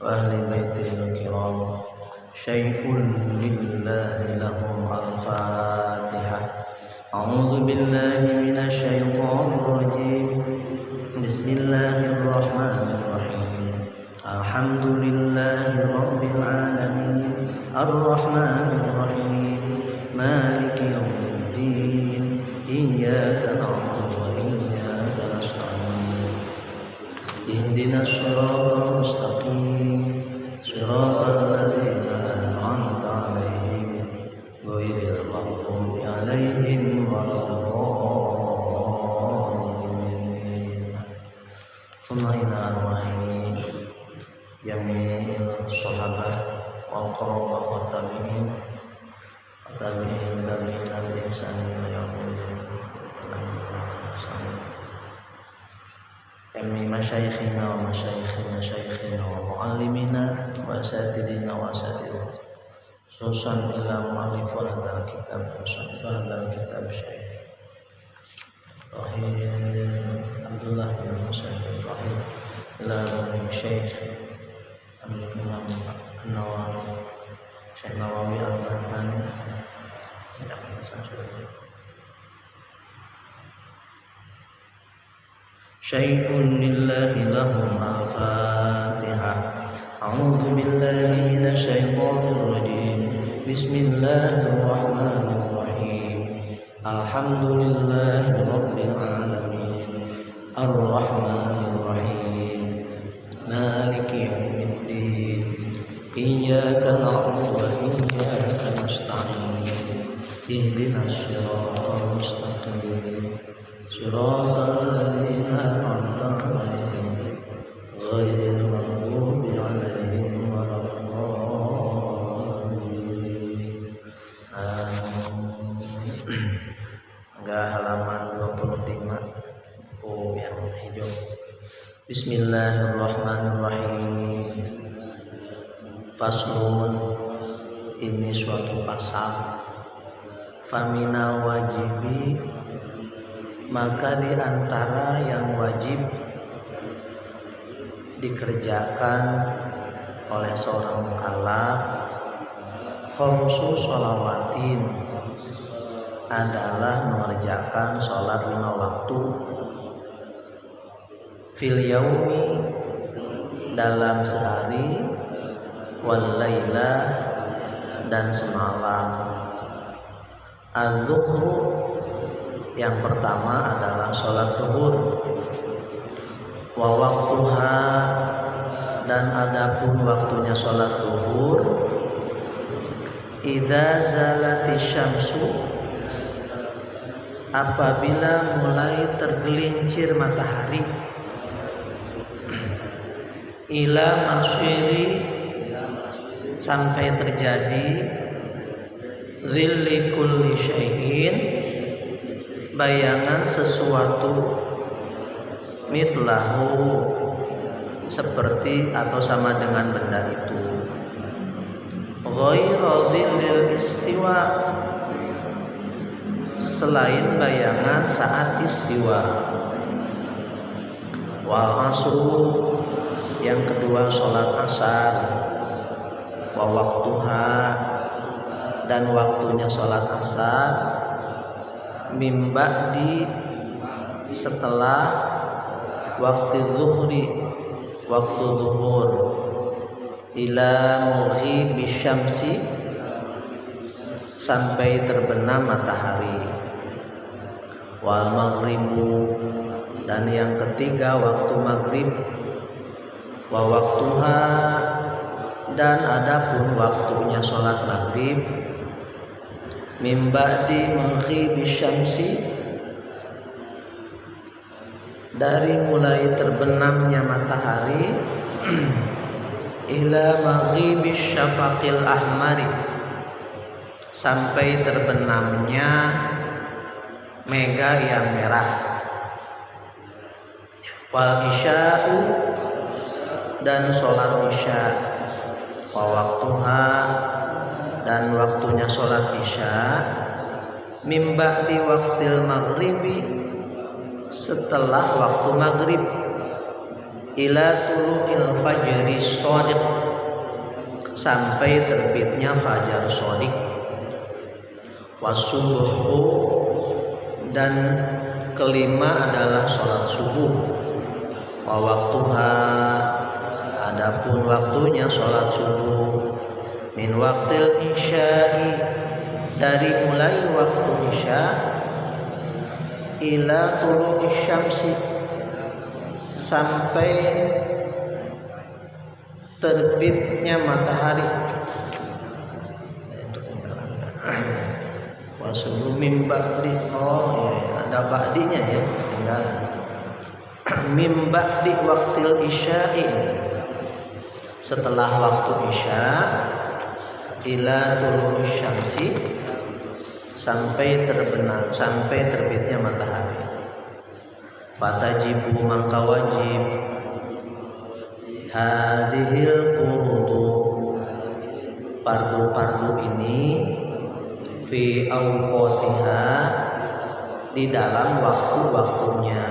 وأهل بيته الكرام شيء لله لهم الفاتحة. أعوذ بالله من الشيطان الرجيم. بسم الله الرحمن الرحيم. الحمد لله رب العالمين الرحمن الرحيم مالك يوم الدين إياك نعبد وإياك نستعين اهدنا الصراط المستقيم صراط الذين أنعمت عليهم غير المغضوب عليهم ولا الضالين. ثم إلى أرواح جميع الصحابة والقرابة والتابعين وتابعين بإحسان إلى يوم الدين. Kami masyayikhina wa masyayikhina wa muallimina wa asatidina wa asatidina susan ila mu'allifu hadal kitab hadal kitab syekh Tahir Abdullah bin Musa bin Tahir ila alim syekh Imam An-Nawawi Syekh Nawawi Al-Albani yang syai'un lillahi lahum al-fatihah. A'udzu billahi minasy syaithanir rajim. Bismillahirrahmanirrahim. Alhamdulillahi rabbil alamin. Ar-rahmanir rahim. Maliki yaumiddin. Iyyaka na'budu wa iyyaka nasta'in. Ihdinas siratal mustaqim. Siratal ladzina an'amta 'alaihim ghairil maghdubi 'alaihim waladdallin. Enggak, halaman 25 buku yang hijau. Bismillahirrahmanirrahim. Faslun, ini suatu pasal. Faminal wajibi, maka di antara yang wajib dikerjakan oleh seorang mukallaf khamsu sholawatin, adalah mengerjakan sholat 5 waktu fil yaumi, dalam sehari, wal laila, dan semalam. Az-zuhru, yang pertama adalah sholat zuhur, wa waktuha, dan adapun waktunya sholat zuhur, idza zalati syamsu, apabila mulai tergelincir matahari, ila masyiri, sampai terjadi dhilli kulli syai'in, bayangan sesuatu, mitlahu, seperti atau sama dengan benda itu, ghairu dhillil istiwa, selain bayangan saat istiwa. Wal asru, yang kedua sholat asar, wa waktuha, dan waktunya sholat asar, mimba'di, setelah waktu zuhri, waktu zuhur, ila mughibi syamsi, sampai terbenam matahari. Wal maghribu, dan yang ketiga waktu maghrib, wa waktuha, dan adapun waktunya sholat maghrib, mimba'di maghibi syamsi, dari mulai terbenamnya matahari, ila maghibi syafaqil ahmari, sampai terbenamnya mega yang merah. Wal isya'u, dan sholat isya, wa waktuha, dan waktunya sholat isya, mimba di waktil maghribi, setelah waktu maghrib, ila tulu'il fajri shadiq, sampai terbitnya fajar shadiq. Wasubuhu, dan kelima adalah sholat subuh. Wa waktuha, adapun waktunya sholat subuh. Min waktil isya'i, dari mulai waktu isya, ila tulu'is syamsi, sampai terbitnya matahari. Wasubuh mim ba'di, oh ya, ada ba'dinya ya, tinggal mim ba'di waktil isya'i, setelah waktu isya, ila tulu'is syamsi, sampai terbenam, sampai terbitnya matahari. Fatajibu, maka wajib, hadhil furudu, fardu-fardu ini, fi awqatiha, di dalam waktu-waktunya,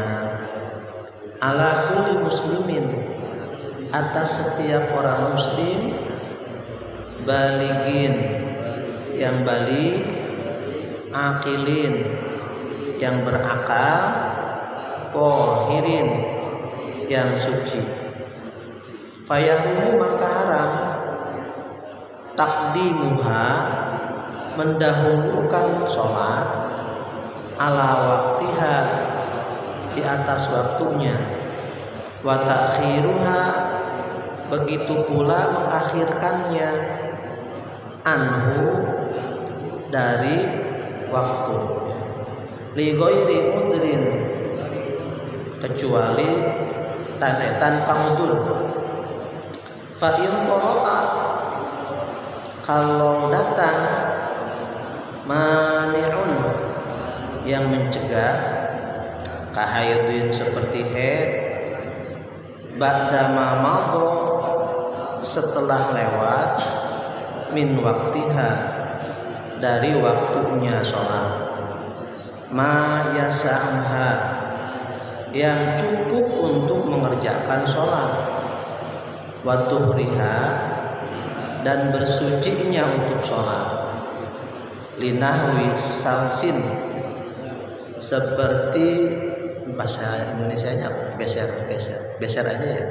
ala kulli muslimin, atas setiap orang muslim, baligin, yang balik, akilin, yang berakal, tohirin, yang suci. Fayahumu, maka haram, takdimuha, mendahulukan sholat, ala waktiha, di atas waktunya, wa ta'khiruha, begitu pula mengakhirkannya, anhu, dari waktu, li ghairi udrin, kecuali tanpa udzur. Fa in qara'a, kalau datang mani'un, yang mencegah, kahaidin, seperti haid, ba'dama madha, setelah lewat, min waktiha, dari waktunya sholat, ma yasa'ha, yang cukup untuk mengerjakan sholat, wa tuhriha, dan bersucinya untuk sholat, linahwi salsin, seperti bahasa Indonesianya apa? Beser aja ya.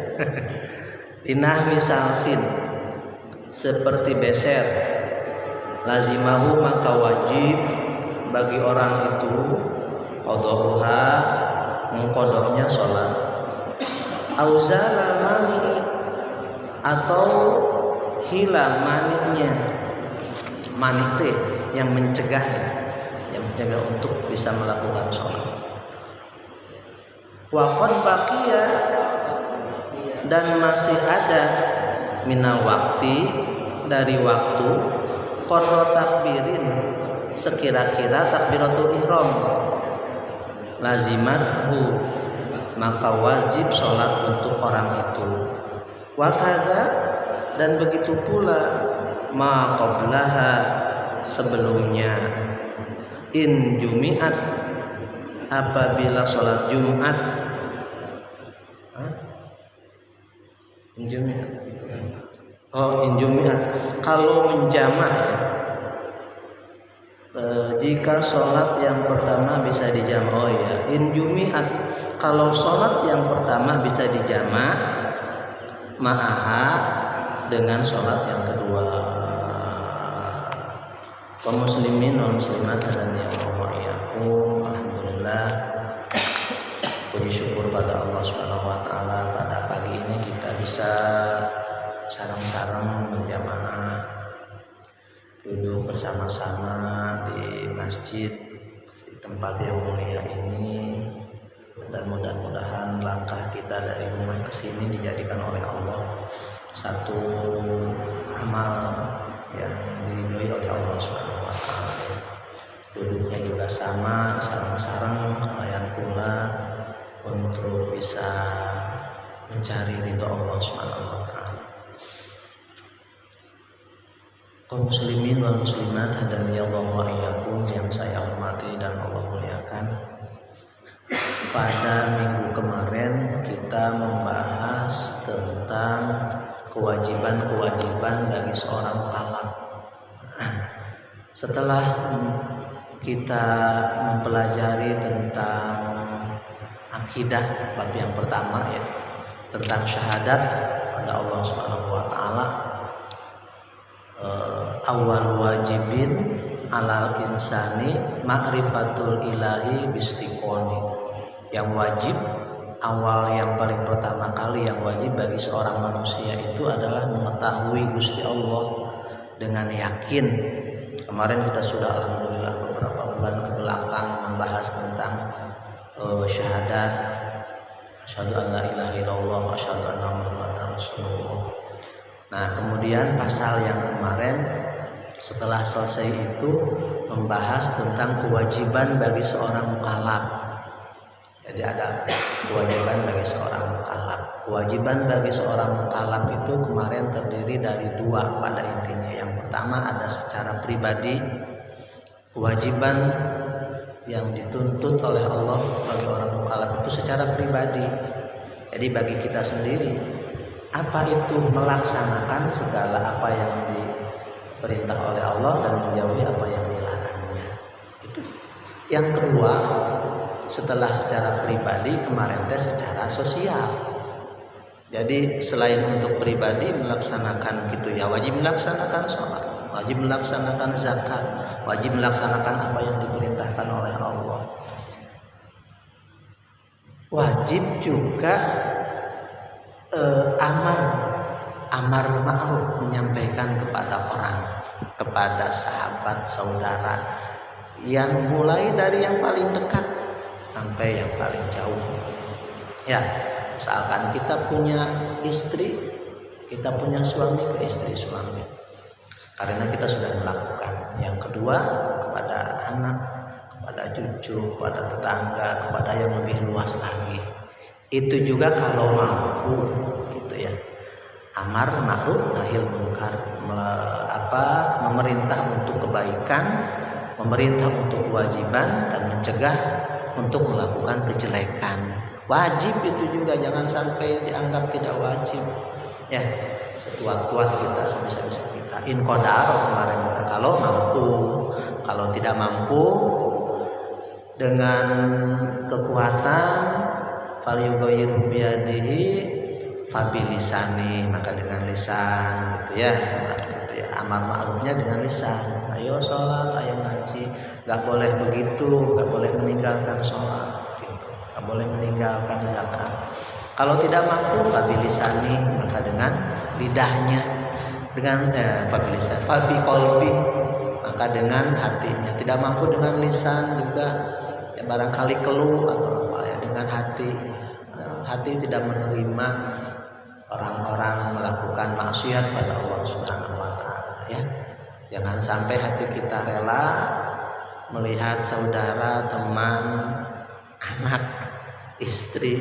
Linahwi salsin, seperti beser. Lazimahu, maka wajib bagi orang itu, qada'uha, mengqadanya sholat. Auzala mani, atau hilang maninya, manite yang mencegah untuk bisa melakukan sholat. Waqad baqiya, dan masih ada, minal wakti, dari waktu, qadra takbirin, sekira-kira takbiratul ihram, lazimathu, maka wajib sholat untuk orang itu. Wakadha, dan begitu pula, ma qablaha, sebelumnya, in jumi'at, apabila sholat Jumat, in jumi'at, kalau menjamak, jika sholat yang pertama bisa dijamak, oh ya, in jumi'at, kalau sholat yang pertama bisa dijamak, ma'aha, dengan sholat yang kedua. Kaum muslimin wal muslimat radhiyallahu anhum, alhamdulillah, puji syukur pada Allah Subhanahu wa taala, pada pagi ini kita bisa sareng-sareng berjamaah, duduk bersama-sama di masjid, di tempat yang mulia ini, dan mudah-mudahan langkah kita dari rumah ke sini dijadikan oleh Allah satu amal yang diridhoi oleh Allah Subhanahu wa taala. Duduknya juga sama, sareng-sareng kalayan pula untuk bisa mencari ridho Allah Subhanahu wa taala. Kaum muslimin wal muslimat hadaniyallahu wa iyyakum, yang saya hormati dan Allah muliakan. pada minggu kemarin kita membahas tentang kewajiban-kewajiban bagi seorang mukallaf. Setelah kita mempelajari tentang akidah bab yang pertama ya, tentang syahadat pada Allah Subhanahu wa taala, awal wajibin alal insani ma'rifatul ilahi bistiqoni. Yang wajib, awal yang paling pertama kali yang wajib bagi seorang manusia itu adalah mengetahui Gusti Allah dengan yakin. Kemarin kita sudah alhamdulillah beberapa bulan ke belakang membahas tentang syahadat, asyhadu an la ilaha illallah wa asyhadu anna muhammadar rasulullah. Nah, kemudian pasal yang kemarin setelah selesai itu membahas tentang kewajiban bagi seorang mukallaf. Jadi ada kewajiban bagi seorang mukallaf. Kewajiban bagi seorang mukallaf itu kemarin terdiri dari dua pada intinya. Yang pertama ada secara pribadi, kewajiban yang dituntut oleh Allah bagi orang mukallaf itu secara pribadi. Jadi bagi kita sendiri, apa itu melaksanakan segala apa yang diperintah oleh Allah dan menjauhi apa yang dilarangnya. Itu. Yang kedua, setelah secara pribadi kemarin secara sosial. Jadi selain untuk pribadi melaksanakan gitu ya, wajib melaksanakan sholat, wajib melaksanakan zakat, wajib melaksanakan apa yang diperintahkan oleh Allah. Wajib juga amar ma'ruf, menyampaikan kepada orang, kepada sahabat, saudara, yang mulai dari yang paling dekat sampai yang paling jauh. Ya, misalkan kita punya istri, kita punya suami ke istri suami, karena kita sudah melakukan. Yang kedua kepada anak, kepada cucu, kepada tetangga, kepada yang lebih luas lagi. Itu juga kalau mampu gitu ya. Amar ma'ruf nahi munkar, memerintah untuk kebaikan, memerintah untuk kewajiban, dan mencegah untuk melakukan kejelekan. Wajib itu juga, jangan sampai dianggap tidak wajib. Ya, sekuat-kuat kita, sebisa-bisa kita. In qadar kemarin kita kalau mampu, kalau tidak mampu dengan kekuatan falyughayyirhu biyadihi fabilisani, maka dengan lisan gitu ya. Amar ma'rufnya dengan lisan. Ayo sholat, ayo ngaji, nggak boleh begitu, nggak boleh meninggalkan sholat gitu, nggak boleh meninggalkan zakat. Kalau tidak mampu fabilisani, maka dengan lidahnya, dengan fabilisan, fabi qalbi, maka dengan hatinya. Tidak mampu dengan lisan juga ya, barangkali keluh atau apa ya, dengan hati. Hati tidak menerima orang-orang melakukan maksiat pada Allah Subhanahu wa taala ya. Jangan sampai hati kita rela melihat saudara, teman, anak, istri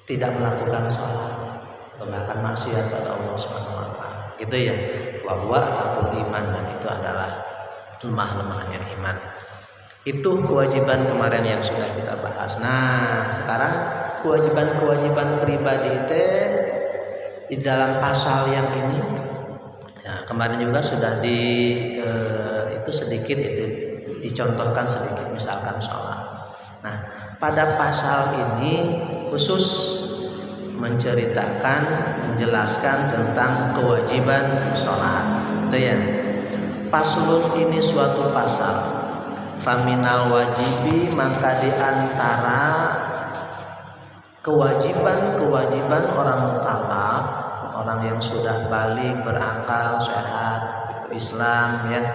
tidak melakukan sholat atau melakukan maksiat pada Allah Subhanahu wa taala. Itu ya, wa huwa aqul iman, dan itu adalah lemah-lemahnya iman. Itu kewajiban kemarin yang sudah kita bahas. Nah, sekarang kewajiban-kewajiban pribadi di dalam pasal yang ini ya, kemarin juga sudah itu sedikit itu dicontohkan sedikit, misalkan sholat. Nah, pada pasal ini khusus menceritakan, menjelaskan tentang kewajiban sholat. Itu ya. Paslun ini suatu pasal. Faminal wajibi, maka diantara kewajiban orang mukallaf, orang yang sudah balik, berakal, sehat, Islam ya.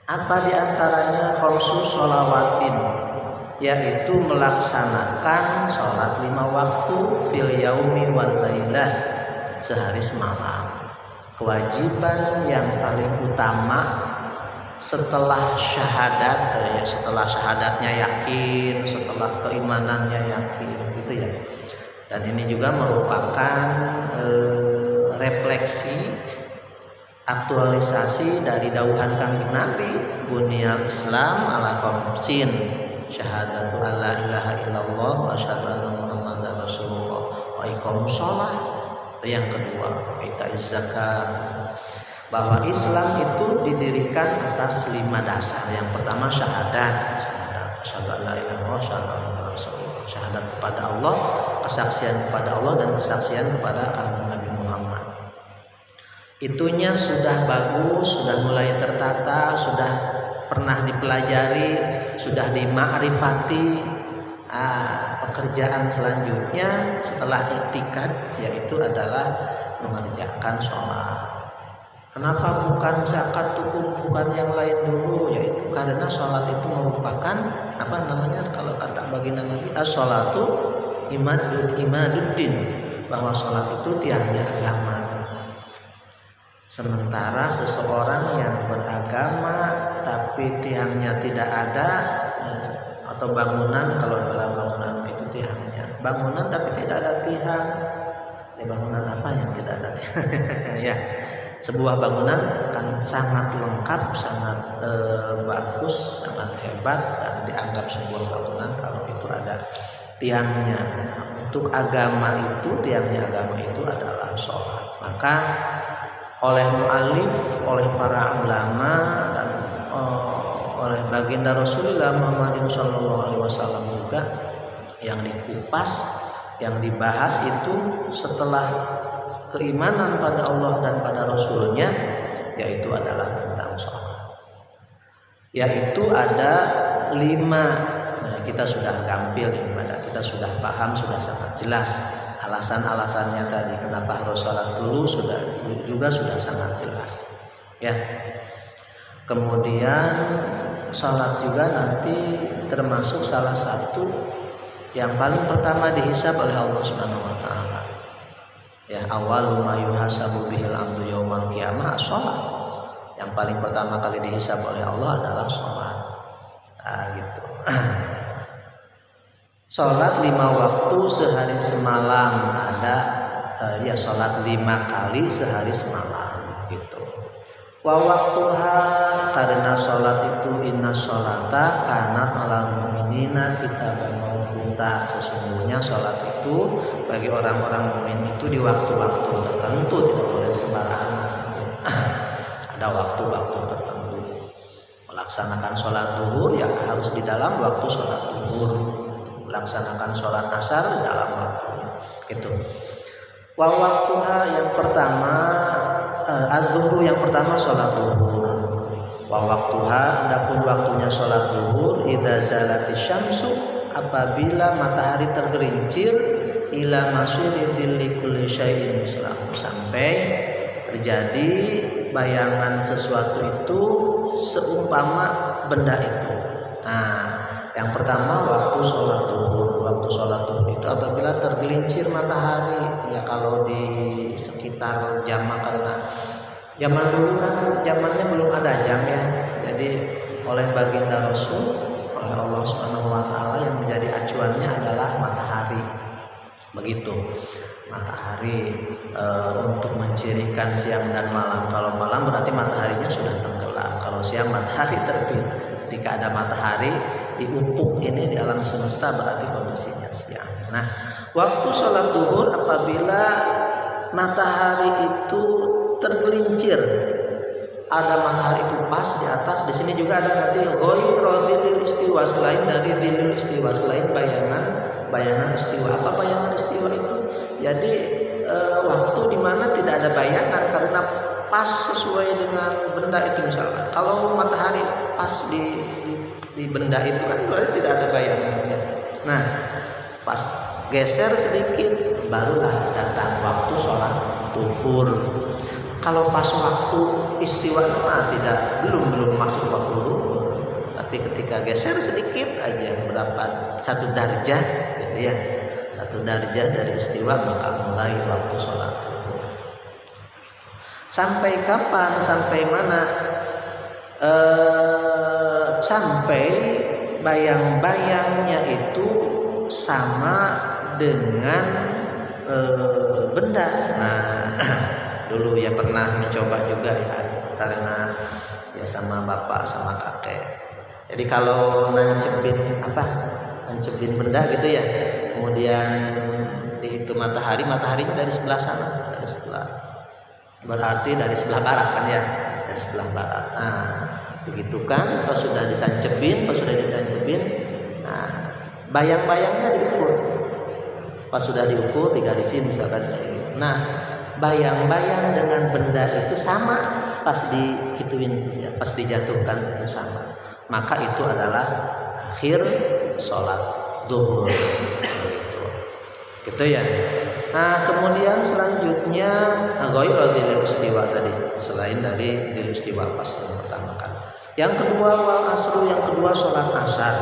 Apa diantaranya? Khusus sholawatin, yaitu melaksanakan sholat 5 waktu fil yaumi wal lailah, sehari semalam. Kewajiban yang paling utama setelah syahadat ya, setelah syahadatnya yakin, setelah keimanannya yakin gitu ya. Dan ini juga merupakan refleksi, aktualisasi dari dauhan Kanjeng Nabi, bunyal Islam ala khamsin, syahadatu alla ilaha illallah wa asyhadu anna muhammadar rasulullah wa iqamus shalah. Itu yang kedua, itaiz zakat. Bahwa Islam itu didirikan atas 5 dasar. Yang pertama syahadat, asyhadu an la ilaha illallah, asyhadu anna muhammadar rasulullah. Syahadat kepada Allah, kesaksian kepada Allah dan kesaksian kepada Nabi Muhammad. Itunya sudah bagus, sudah mulai tertata, sudah pernah dipelajari, sudah dimakrifati. Pekerjaan selanjutnya setelah iktikad yaitu adalah mengerjakan sholat. Kenapa bukan zakat tuh, bukan yang lain dulu? Yaitu karena sholat itu merupakan kalau kata baginda Nabi, as-sholatu imaduddin, bahwa sholat itu tiangnya agama. Sementara seseorang yang beragama tapi tiangnya tidak ada, atau bangunan, kalau dalam bangunan itu tiangnya bangunan tapi tidak ada tiang, bangunan apa yang tidak ada tiang? Ya, sebuah bangunan kan sangat lengkap, sangat bagus, sangat hebat dan dianggap sebuah bangunan kalau itu ada tiangnya. Untuk agama itu, tiangnya agama itu adalah sholat. Maka oleh mu'alif, oleh para ulama dan oleh baginda Rasulullah Muhammad SAW juga yang dikupas, yang dibahas itu setelah keimanan pada Allah dan pada Rasulnya, yaitu adalah tentang sholat. Yaitu ada 5. Kita sudah gampil, kita sudah paham, sudah sangat jelas. Alasan-alasannya tadi kenapa harus sholat dulu juga sudah sangat jelas. Ya. Kemudian sholat juga nanti termasuk salah satu yang paling pertama dihisab oleh Allah Subhanahu wa taala. Ya, awwalu ma yuhasabu bihil abdu yaumal qiyamah sholat. Yang paling pertama kali dihisab oleh Allah adalah sholat. Gitu. Sholat 5 waktu sehari semalam, ada sholat 5 kali sehari semalam gitu. Wa waktuha, karena sholat itu inna sholata kanat alal mu'minina kitaban mawquta. Sesungguhnya sholat itu bagi orang-orang mukmin itu di waktu-waktu tertentu, tidak boleh sembarangan. Ada waktu-waktu tertentu. Melaksanakan sholat zuhur ya harus di dalam waktu sholat zuhur. Melaksanakan sholat asar di dalam waktunya gitu. Wa waktuha, yang pertama az-zuhur, yang pertama sholat zuhur. Wa waktuha, adapun waktunya sholat zuhur, idza zalatis syamsu, apabila matahari tergelincir, ila masyidil likulli syai'in mislah, sampai terjadi bayangan sesuatu itu seumpama benda itu. Yang pertama waktu sholat zuhur. Waktu sholat zuhur itu apabila tergelincir matahari, ya kalau di sekitar jam, karena zaman dulu kan zamannya belum ada jam ya, jadi oleh baginda Rasul, oleh Allah Subhanahu wa taala yang menjadi acuannya adalah matahari. Begitu. Matahari untuk mencirikan siang dan malam. Kalau malam berarti mataharinya sudah tenggelam. Kalau siang matahari terbit. Ketika ada matahari di ufuk ini di alam semesta berarti kondisinya siang. Nah, waktu sholat zuhur apabila matahari itu tergelincir, ada matahari itu pas di atas. Di sini juga ada nanti ghairil istiwa, selain dari dilil istiwa, selain bayangan istiwa. Apa bayangan istiwa itu? Jadi waktu di mana tidak ada bayangan karena pas sesuai dengan benda itu. Misalkan kalau matahari pas di benda itu kan berarti tidak ada bayangannya. Nah, pas geser sedikit barulah datang waktu sholat zuhur. Kalau pas waktu istiwa belum masuk waktu zuhur. Tapi ketika geser sedikit aja berapa 1 darjah gitu ya. 1 darjah dari istiwa maka mulai waktu sholat zuhur. Sampai kapan? Sampai mana? Sampai bayang-bayangnya itu sama dengan benda. Nah, dulu ya pernah mencoba juga ya, karena ya sama bapak sama kakek Jadi kalau nancepin benda gitu ya, kemudian di itu mataharinya dari sebelah sana, dari sebelah, berarti dari sebelah barat kan ya, dari sebelah barat. Nah begitu kan, pas sudah ditancepin, nah bayang-bayangnya diukur, pas sudah diukur digarisin misalkan kayak gitu. Nah bayang-bayang dengan benda itu sama, pas dihituin ya, pas dijatuhkan itu sama, maka itu adalah akhir sholat zuhur gitu ya. Nah kemudian selanjutnya ghairul istiwa tadi, selain dari istiwa pas yang pertama kan. Yang kedua wal asru, yang kedua sholat asar.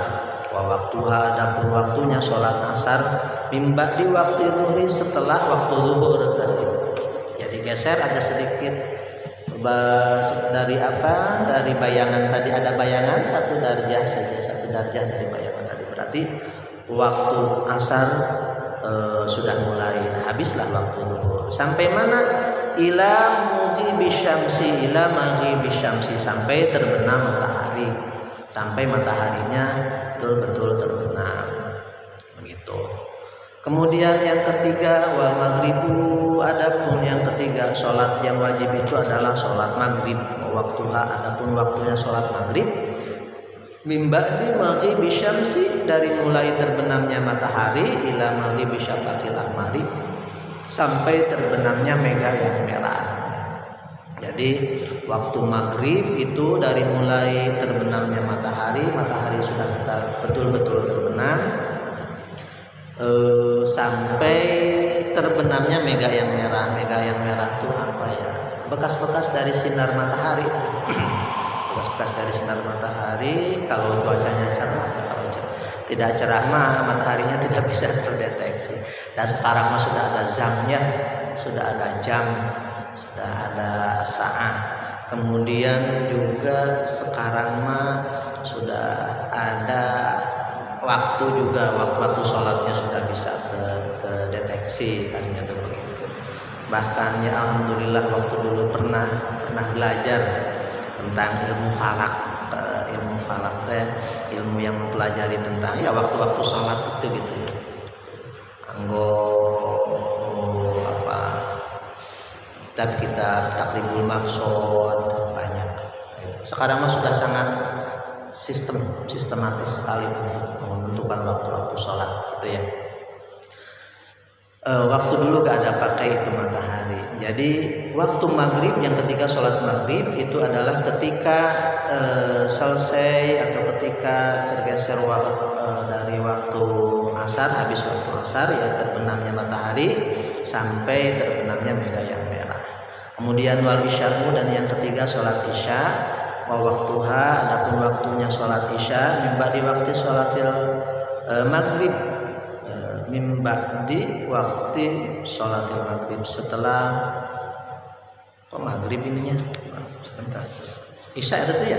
Wa waktuha, adapun waktunya sholat asar mimba di waktu zuhri, setelah waktu zuhur tadi. Jadi geser ada sedikit dari dari bayangan tadi, ada bayangan satu darjah saja, satu darjah dari bayangan tadi, berarti waktu asar sudah mulai habislah waktu zuhur. Sampai mana? Ila maghribis syamsi, sampai terbenam matahari, sampai mataharinya betul-betul terbenam begitu. Kemudian yang ketiga wal maghribu, adapun yang ketiga sholat yang wajib itu adalah sholat maghrib. Waktuha, adapun waktunya sholat maghrib mimba di maghribis syamsi, dari mulai terbenamnya matahari ila maghribis syafaqil ahmari, sampai terbenamnya mega yang merah. Jadi waktu maghrib itu dari mulai terbenamnya matahari sudah betul-betul terbenam, sampai terbenamnya mega yang merah. Mega yang merah itu apa ya? Bekas-bekas dari sinar matahari. Bekas-bekas dari sinar matahari. Kalau cuacanya cerah, kalau tidak cerah mah mataharinya tidak bisa terdeteksi. Dan sekarang mah sudah ada jamnya, sudah ada jam, sudah ada saat. Kemudian juga sekarang mah sudah ada waktu juga, waktu sholatnya sudah bisa ke deteksi tadinya begitu. Bahkan ya alhamdulillah waktu dulu pernah belajar tentang ilmu falak teh, ilmu yang mempelajari tentang ya waktu-waktu sholat itu gitu ya. Kitab Takribul Maqsad banyak. Sekarang mah sudah sangat sistematis sekali untuk menentukan waktu-waktu sholat gitu ya. Waktu dulu gak ada pakai itu matahari. Jadi waktu maghrib, yang ketiga sholat maghrib itu adalah ketika selesai atau ketika tergeser dari waktu asar, habis waktu asar ya, terbenamnya matahari sampai terbenamnya mega yang merah. Kemudian wal isya'u, dan yang ketiga sholat isya. Wa waktuha, adapun waktunya sholat isya mimba di waktu sholatil maghrib, mimba di waktu sholatil maghrib, setelah maghrib ininya sebentar, isya itu ya.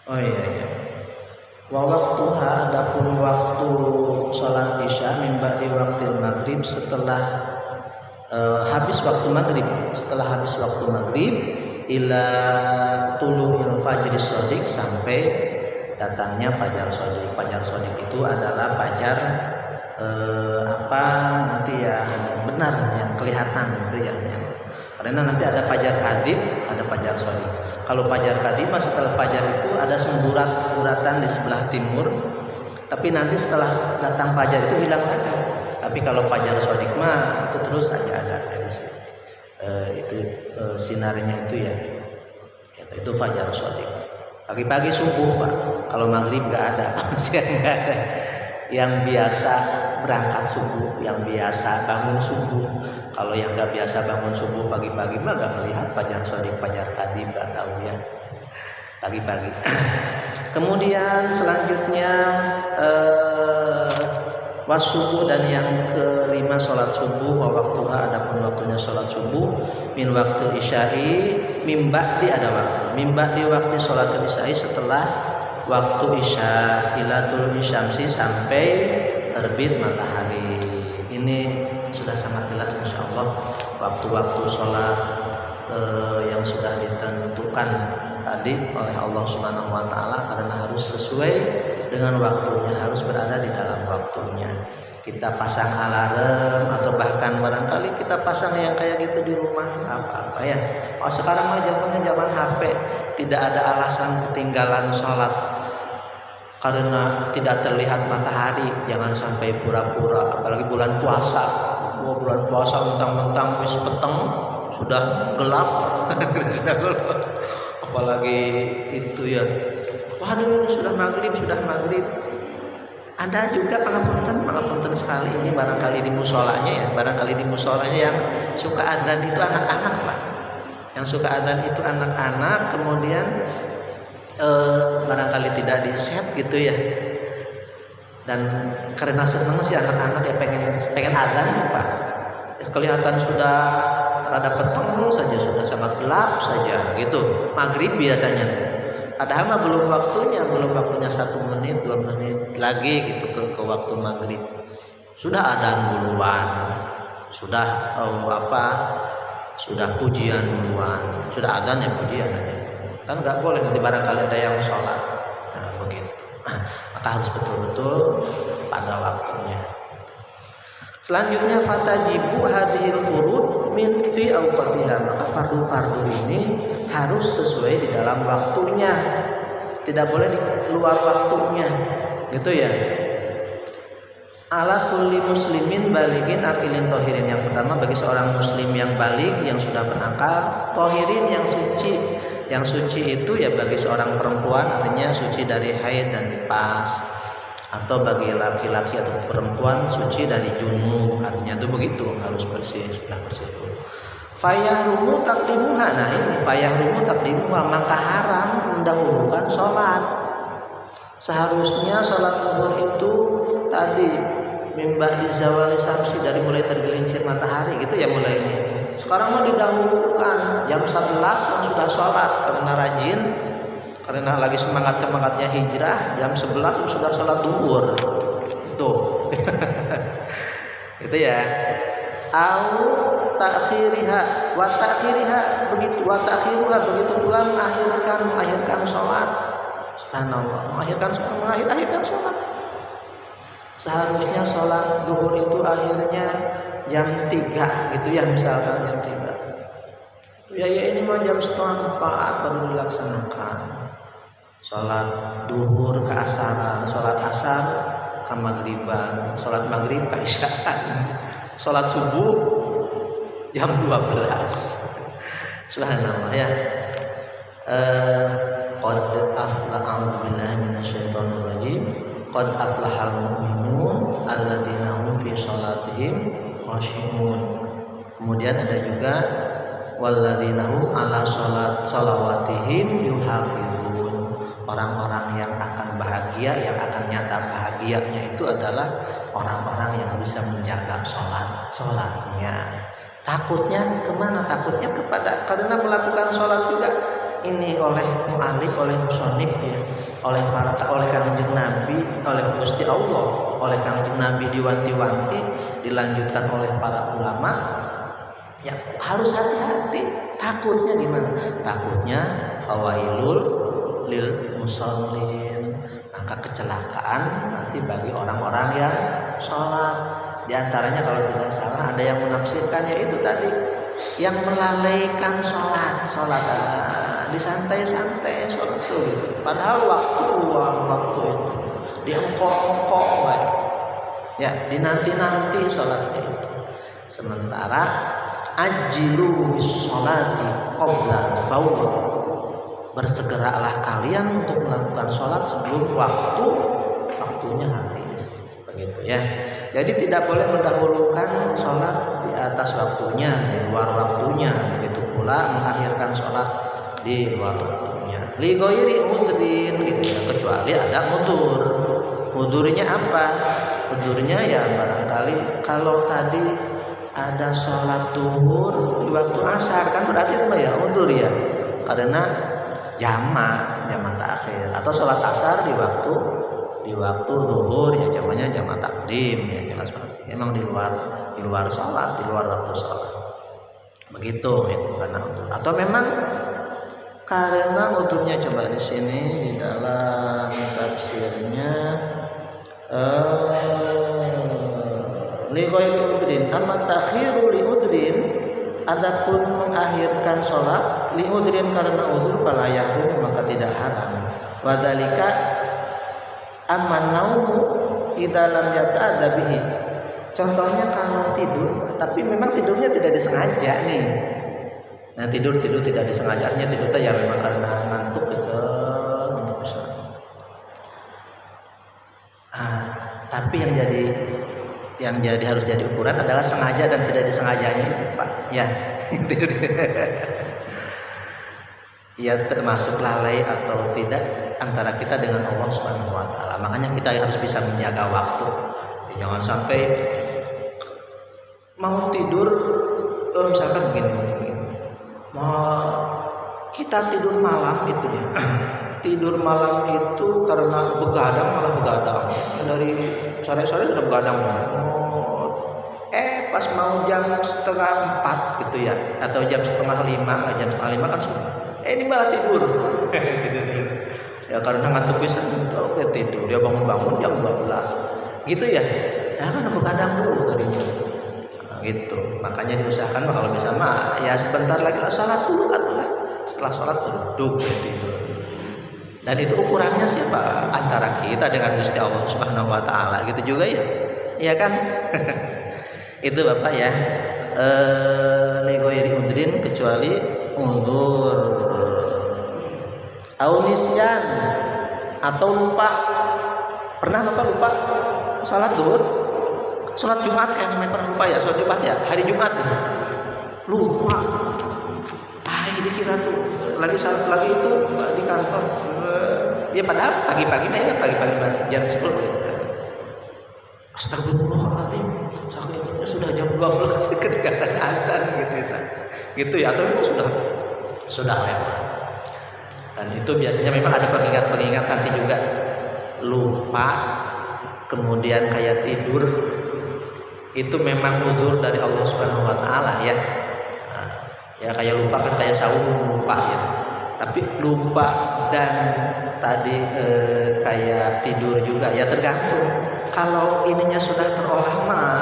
Oh iya. Wa waktuha, adapun waktu sholat isya mimba di waktu maghrib, setelah habis waktu maghrib, ila tulu'il fajri shodiq, sampai datangnya fajar shodiq. Fajar shodiq itu adalah fajar nanti ya benar, yang kelihatan itu ya. Karena nanti ada fajar kadhib, ada fajar shodiq. Kalau fajar kadhib setelah fajar itu ada semburat-buratan di sebelah timur, tapi nanti setelah datang fajar itu hilang lagi. Tapi kalau fajar shodiq mah itu terus aja ada di situ. Itu sinarnya itu ya. Itu fajar shodiq. Pagi-pagi subuh Pak. Kalau maghrib nggak ada, siang nggak ada. Yang biasa berangkat subuh, yang biasa bangun subuh. Kalau yang nggak biasa bangun subuh pagi-pagi mah nggak melihat fajar shodiq, fajar kadhib, nggak tahu ya. Pagi-pagi. Kemudian selanjutnya wasubuh, dan yang kelima sholat subuh. Wa waktuha, adapun waktunya sholat subuh min waktu isya'i mimba di, ada waktu mimba di waktu sholat isya'i, setelah waktu isya ila tulu'i syamsi, sampai terbit matahari. Ini sudah sangat jelas insya Allah waktu-waktu sholat yang sudah ditentukan tadi oleh Allah Subhanahu wa taala, karena harus sesuai dengan waktunya, harus berada di dalam waktunya. Kita pasang alarm atau bahkan barangkali kita pasang yang kayak gitu di rumah, apa-apa ya. Oh, sekarang mah zamannya zaman HP, tidak ada alasan ketinggalan sholat karena tidak terlihat matahari. Jangan sampai pura-pura, apalagi bulan puasa. Bulan puasa mentang-mentang wis peteng sudah gelap. Apalagi itu ya, waduh sudah maghrib. Ada juga pangapunten sekali ini barangkali di musolanya yang suka adzan itu anak-anak Pak. Yang suka adzan itu anak-anak, kemudian barangkali tidak di set gitu ya. Dan karena senang sih anak-anak ya pengen adzan Pak. Ya, kelihatan sudah rada peteng saja, sudah sangat gelap saja gitu. Maghrib biasanya tuh. Padahal mah belum waktunya 1 menit 2 menit lagi gitu ke waktu maghrib. Sudah adzan duluan, sudah sudah pujian duluan, sudah adzan ya pujian aja. Kan nggak boleh nanti barangkali ada yang sholat. Nah begitu. Maka harus betul-betul pada waktunya. Selanjutnya fatajibu hadhil furud min fi awqatiha. Maka fardu-fardu ini harus sesuai di dalam waktunya, tidak boleh di luar waktunya, gitu ya. Ala kulli muslimin baligin akilin tohirin. Yang pertama bagi seorang muslim yang balig, yang sudah berakal, tohirin yang suci. Yang suci itu ya bagi seorang perempuan artinya suci dari haid dan nifas, atau bagi laki-laki atau perempuan suci dari junub, artinya itu begitu, harus bersih, sudah bersih. Fayahrumu taqdimuha. Nah ini fayahrumu taqdimuha, maka haram mendahulukan sholat. Seharusnya sholat zuhur itu tadi mimba di zawali samsi, dari mulai tergelincir matahari gitu ya mulainya. Sekarang mau didahulukan jam 11 yang sudah sholat karena rajin, karena lagi semangatnya hijrah, jam 11 sudah sholat zuhur tuh. Gitu ya. Au ta'khiriha wa ta'khiriha, begitu wa ta'khiruha, begitu pula mengakhirkan sholat. Subhanallah, mengakhirkan sholat. Seharusnya sholat zuhur itu akhirnya jam 3 gitu ya, misalkan jam 3. Ya ini mah jam 3:30 baru dilaksanakan. Sholat duhur ke asaran, sholat asar ke maghriban, sholat maghrib ke isyaan, sholat subuh jam 12. Subhanallah ya. Qad aflaha, a'udzubillahi minasyaitonir rajim. Qad aflahal mu'minun alladzina hum fi sholatihim khashi'un. Kemudian ada juga walladzina hum ala sholawatihim yuhafizun. Orang-orang yang akan bahagia, yang akan nyata bahagianya itu adalah orang-orang yang bisa menjaga sholatnya. Takutnya kemana? Takutnya karena melakukan sholat juga ini oleh mu'alif, oleh musonif ya, oleh Kanjeng Nabi, oleh Gusti Allah, oleh Kanjeng Nabi diwanti-wanti, dilanjutkan oleh para ulama. Ya harus hati-hati. Takutnya gimana? Takutnya fawailul lil musallin, maka kecelakaan nanti bagi orang-orang yang sholat. Di antaranya kalau tidak salah ada yang menafsirkan yaitu tadi yang melalaikan sholat disantai-santai sholat itu gitu. Padahal waktu itu diengkok-engkok baik ya, dinanti-nanti sholatnya itu. Sementara ajilu sholati qabla al-fawr, bersegeralah kalian untuk melakukan sholat sebelum waktunya habis, begitu ya. Jadi tidak boleh mendahulukan sholat di atas waktunya, di luar waktunya. Begitu pula mengakhirkan sholat di luar waktunya. Li ghairi udhrin gitu ya, kecuali ada udzur. Udzurnya apa? Udzurnya ya barangkali kalau tadi ada sholat zuhur di waktu asar, kan berarti itu ya udzur ya, karena jamak ta'khir, atau sholat asar di waktu di waktu zuhur ya jamannya jama takdim ya jelas banget. Memang di luar sholat, di luar waktu sholat. Begitu itu karena udzur. Atau memang karena udzurnya, coba di sini di dalam tafsirnya li ghairi udrin, amma takhiru li udrin, adapun mengakhirkan sholat li udrin karena udzur fala yahrum maka tidak haram. Wadzalika amman naumu idza lam yata'adda bihi. Contohnya kalau tidur tapi memang tidurnya tidak disengaja nih. Nah, tidur tidak disengajanya, tidur ya memang karena ngantuk gitu, ngantuk bisa. Tapi yang jadi harus jadi ukuran adalah sengaja dan tidak disengajanya itu, Pak. Ya, tidur. Ya termasuk lalai atau tidak antara kita dengan Allah Subhanahu wa taala. Makanya kita harus bisa menjaga waktu. Ya, jangan sampai mau tidur misalkan begini. Kita tidur malam itu ya. Tidur malam itu karena begadang malah begadang. Dari sore-sore sudah begadang. Pas mau jam 3:30 gitu ya, atau jam 4:30, jam 4:30 kan sudah. Ini malah tidur. Tidur. Ya karena ngantuk bisa, oke tidur. Dia bangun jam 12. Gitu ya. Ya kan begadang dulu tadi. Gitu. Makanya diusahakan kalau bisa mah ya sebentar lagi lah salat dulu atulah. Setelah salat duduk tidur. Dan itu ukurannya siapa? Antara kita dengan Gusti Allah Subhanahu wa taala gitu juga ya. Iya kan? Itu Bapak ya. Li ghairi udrin kecuali uzur. Aunisyan atau lupa. Pernah Bapak lupa salat zuhur? Sholat Jumat kan namanya, pernah lupa ya sholat Jumat ya, hari Jumat ya. Lupa. Ini dikira tuh lagi itu di kantor. Ya padahal pagi-pagi mah ingat pagi-pagi jam 10. Astagfirullahaladzim, sakitnya sudah jam 12 kedengaran azan gitu ya. Gitu ya, atau memang sudah lewat. Dan itu biasanya memang ada pengingat nanti juga. Lupa, kemudian kayak tidur, itu memang udzur dari Allah Subhanahu wa taala ya. Ya kayak lupa kan kayak saum lupa ya. Tapi lupa dan tadi kayak tidur juga ya tergantung. Kalau ininya sudah terolah mah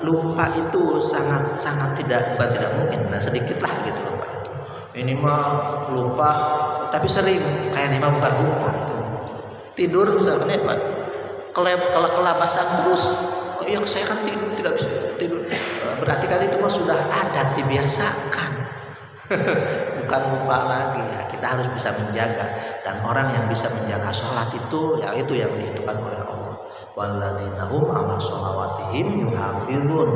lupa itu sangat bukan tidak mungkin. Nah, sedikit lah gitu lupa itu. Ini mah lupa tapi sering, kayak ini mah bukan lupa gitu. Tidur misalkan ya Pak. Kelabasan terus. Oh iya saya kan tidak bisa tidur. Berarti kan itu mah sudah adat, dibiasakan. Bukan lupa lagi ya. Kita harus bisa menjaga, dan orang yang bisa menjaga sholat itu ya itu yang dihitungkan oleh Allah. Walladzina hum 'ala sholawatihim yuhafizun,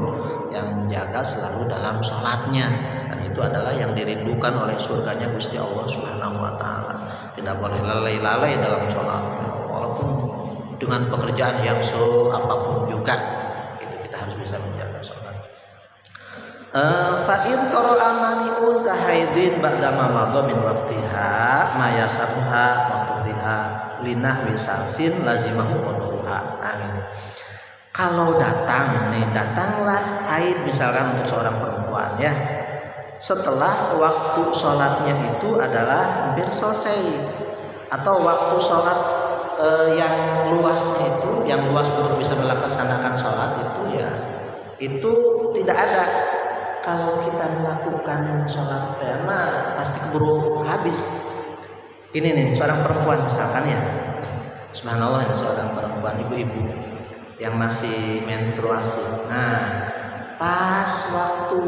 yang menjaga selalu dalam sholatnya, dan itu adalah yang dirindukan oleh surganya Gusti Allah Subhanahu wa taala. Tidak boleh lalai dalam sholatnya, walaupun dengan pekerjaan yang apapun juga itu kita harus bisa menjaga sholat. Fa'in qara'a mani'un ka haidin ba'da ma madha min waqtiha ma yasabuha wa tuhriha linahwi salsin lazimahu qadruha. Kalau datanglah haid misalkan untuk seorang perempuan ya, setelah waktu sholatnya itu adalah hampir selesai, atau waktu sholat yang luasnya itu, yang luas untuk bisa melaksanakan sholat itu ya itu tidak ada. Kalau kita melakukan sholat tema pasti keburu habis. Ini nih seorang perempuan misalkan ya, subhanallah, ini seorang perempuan ibu-ibu yang masih menstruasi. Nah pas waktu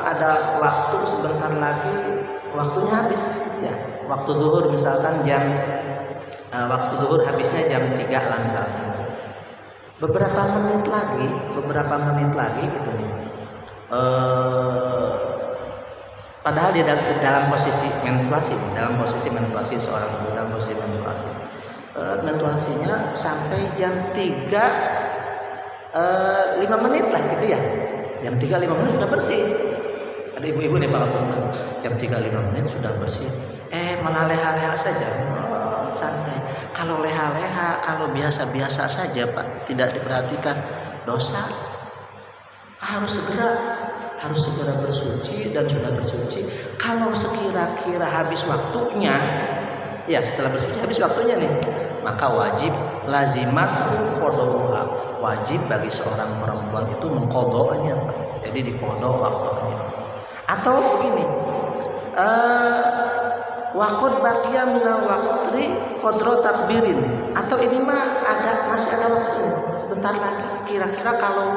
ada waktu sebentar lagi waktunya habis ya, waktu zuhur misalkan waktu zuhur habisnya jam 3 lah misalkan. Beberapa menit lagi gitu nih. Padahal dia dalam posisi menstruasi seorang ibu dalam posisi menstruasi. Menstruasinya sampai jam 3 5 menit lah gitu ya. Jam 3 5 menit sudah bersih. Ada ibu-ibu nih Pak Punten, jam 3 5 menit sudah bersih. Malah leha-leha saja. Santai. Kalau leha-leha, kalau biasa-biasa saja Pak, tidak diperhatikan, dosa. Harus segera bersuci, dan sudah bersuci. Kalau sekira-kira habis waktunya, ya setelah bersuci habis waktunya nih, maka wajib lazimat qadha, wajib bagi seorang perempuan itu mengqadha'nya, jadi diqadha waktunya. Atau begini, waqad baqiya minal waqti qadra takbirin, atau ini mah masih ada waktu sebentar lagi, kira-kira kalau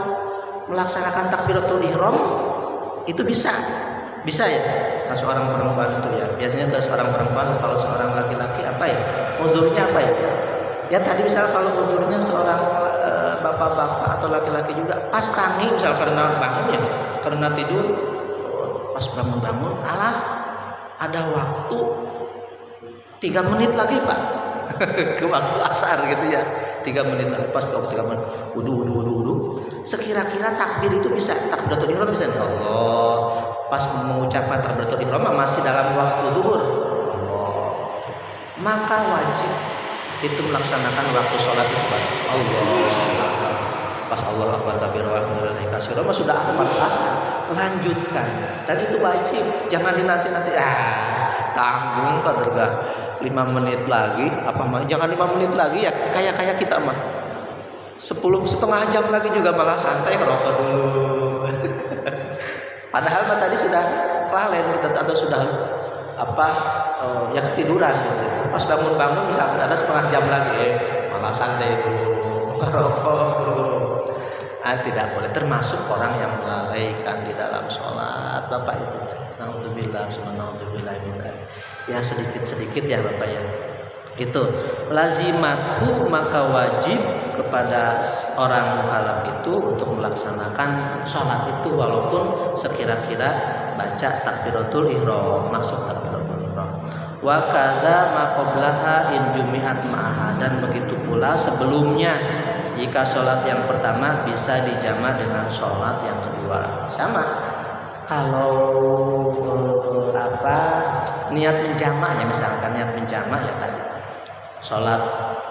melaksanakan takbiratul ihram itu bisa ya ke seorang perempuan itu ya. Biasanya ke seorang perempuan, kalau seorang laki-laki apa ya, uzurnya apa ya? Ya tadi misalnya kalau uzurnya seorang bapak-bapak atau laki-laki juga pas tangi, misal karena bangun ya, karena tidur, pas bangun alah ada waktu 3 menit lagi Pak ke waktu asar gitu ya, 3 menit lagi, pas waktu 3 menit wudu, sekira-kira takbir itu bisa, takbiratul ihram bisa nih, Allah pas mengucapkan takbiratul ihram masih dalam waktu zuhur, Allah, maka wajib itu melaksanakan waktu sholat itu Pak. Allah pas Allah akbar kabir wa alhamdulillahi katsira sudah akbar asar, lanjutkan. Tadi itu wajib, jangan dinanti-nanti, tanggung Pak derga 5 menit lagi, jangan 5 menit lagi ya, kayak kita mah 10,5 jam lagi juga malah santai ngerokok dulu. Padahal mah tadi sudah kelalen gitu, atau sudah ya ketiduran gitu. Pas bangun misalkan ada setengah jam lagi, malah santai dulu, ngerokok dulu. Tidak boleh, termasuk orang yang melalaikan di dalam sholat Bapak itu. Naudzubillah, subhanallah, ya sedikit ya Bapak ya. Itu lazimatu, maka wajib kepada orang mukallaf itu untuk melaksanakan sholat itu walaupun sekira-kira baca takbiratul ihram, masuk takbiratul ihram. Wa kadza ma qablaha in jumi'at ma'aha, dan begitu pula sebelumnya jika sholat yang pertama bisa dijama dengan sholat yang kedua. Sama kalau niat menjama'nya, misalkan niat menjama' ya tadi sholat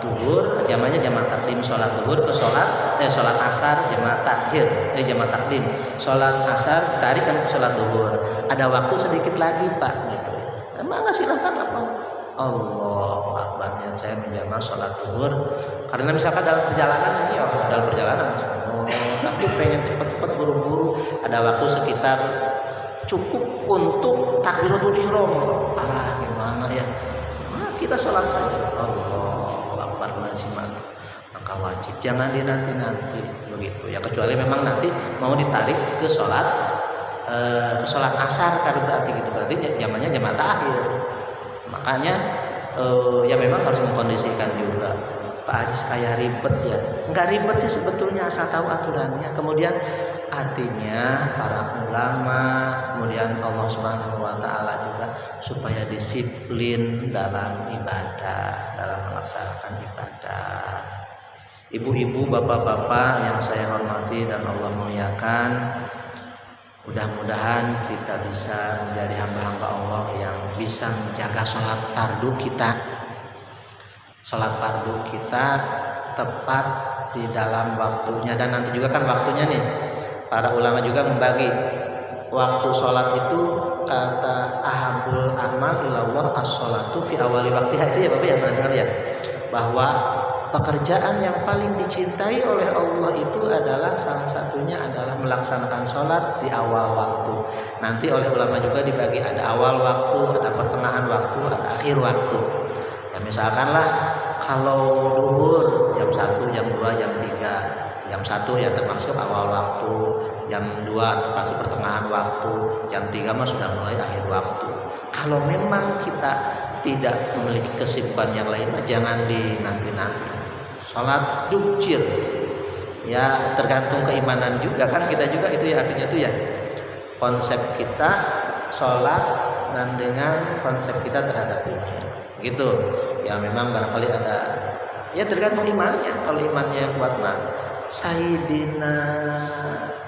duhur jamanya jama' takdim, sholat duhur ke sholat asar jama' takhir, jama' takdim, sholat asar tarik kan ke sholat duhur, ada waktu sedikit lagi Pak gitu. Emang silakan apa? Allahu akbar, niat saya menjama' sholat duhur karena misalkan dalam perjalanan ini tapi pengen cepat-cepat buru-buru, ada waktu sekitar cukup untuk takbiratul ihram. Alah gimana ya? Kita sholat saja. Allahu akbar lazimat, maka wajib, jangan dinanti-nanti begitu ya, kecuali memang nanti mau ditarik ke sholat asar kan, berarti zamannya jamaah takhir. Makanya ya memang harus mengkondisikan juga. Pak Haji kayak ribet ya, enggak ribet sih sebetulnya asal tahu aturannya. Kemudian artinya para ulama, kemudian Allah Subhanahu wa taala juga supaya disiplin dalam ibadah, dalam melaksanakan ibadah. Ibu-ibu, bapak-bapak yang saya hormati dan Allah muliakan, mudah-mudahan kita bisa menjadi hamba-hamba Allah yang bisa menjaga sholat fardu kita. Sholat fardu kita tepat di dalam waktunya, dan nanti juga kan waktunya nih, para ulama juga membagi waktu sholat itu, kata ahabul amal ilallah as-sholatu fi awali waktiha, itu ya Bapak ya, pernah dengar ya, bahwa pekerjaan yang paling dicintai oleh Allah itu adalah salah satunya adalah melaksanakan sholat di awal waktu. Nanti oleh ulama juga dibagi, ada awal waktu, ada pertengahan waktu, ada akhir waktu. Ya misalkanlah kalau duhur jam 1, jam 2, jam 3, jam 1 ya termasuk awal waktu, jam 2 termasuk pertengahan waktu, jam 3 mah sudah mulai akhir waktu. Kalau memang kita tidak memiliki kesibukan yang lain, jangan dinanti-nanti. Sholat dukcir ya, tergantung keimanan juga kan kita juga, itu ya artinya tuh ya, konsep kita sholat dan dengan konsep kita terhadap dunia gitu ya. Memang barangkali ada ya, tergantung imannya. Kalau imannya kuat mah, Sayyidina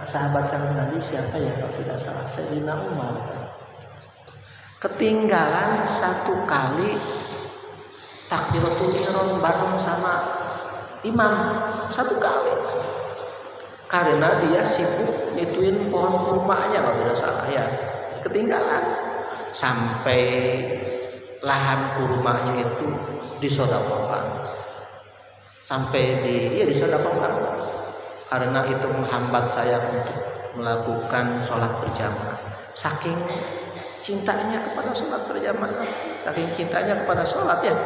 sahabat Kanjeng Nabi siapa ya kalau tidak salah, Sayyidina Umar ketinggalan 1 kali takbiratul ihram bareng sama imam satu kali, karena dia sibuk nituin pohon kurmanya kalau tidak salah ya, ketinggalan sampai lahan kurmanya itu disodakokan, sampai disodakokan, karena itu menghambat saya untuk melakukan sholat berjamaah. Saking cintanya kepada sholat berjamaah, saking cintanya kepada sholat ya.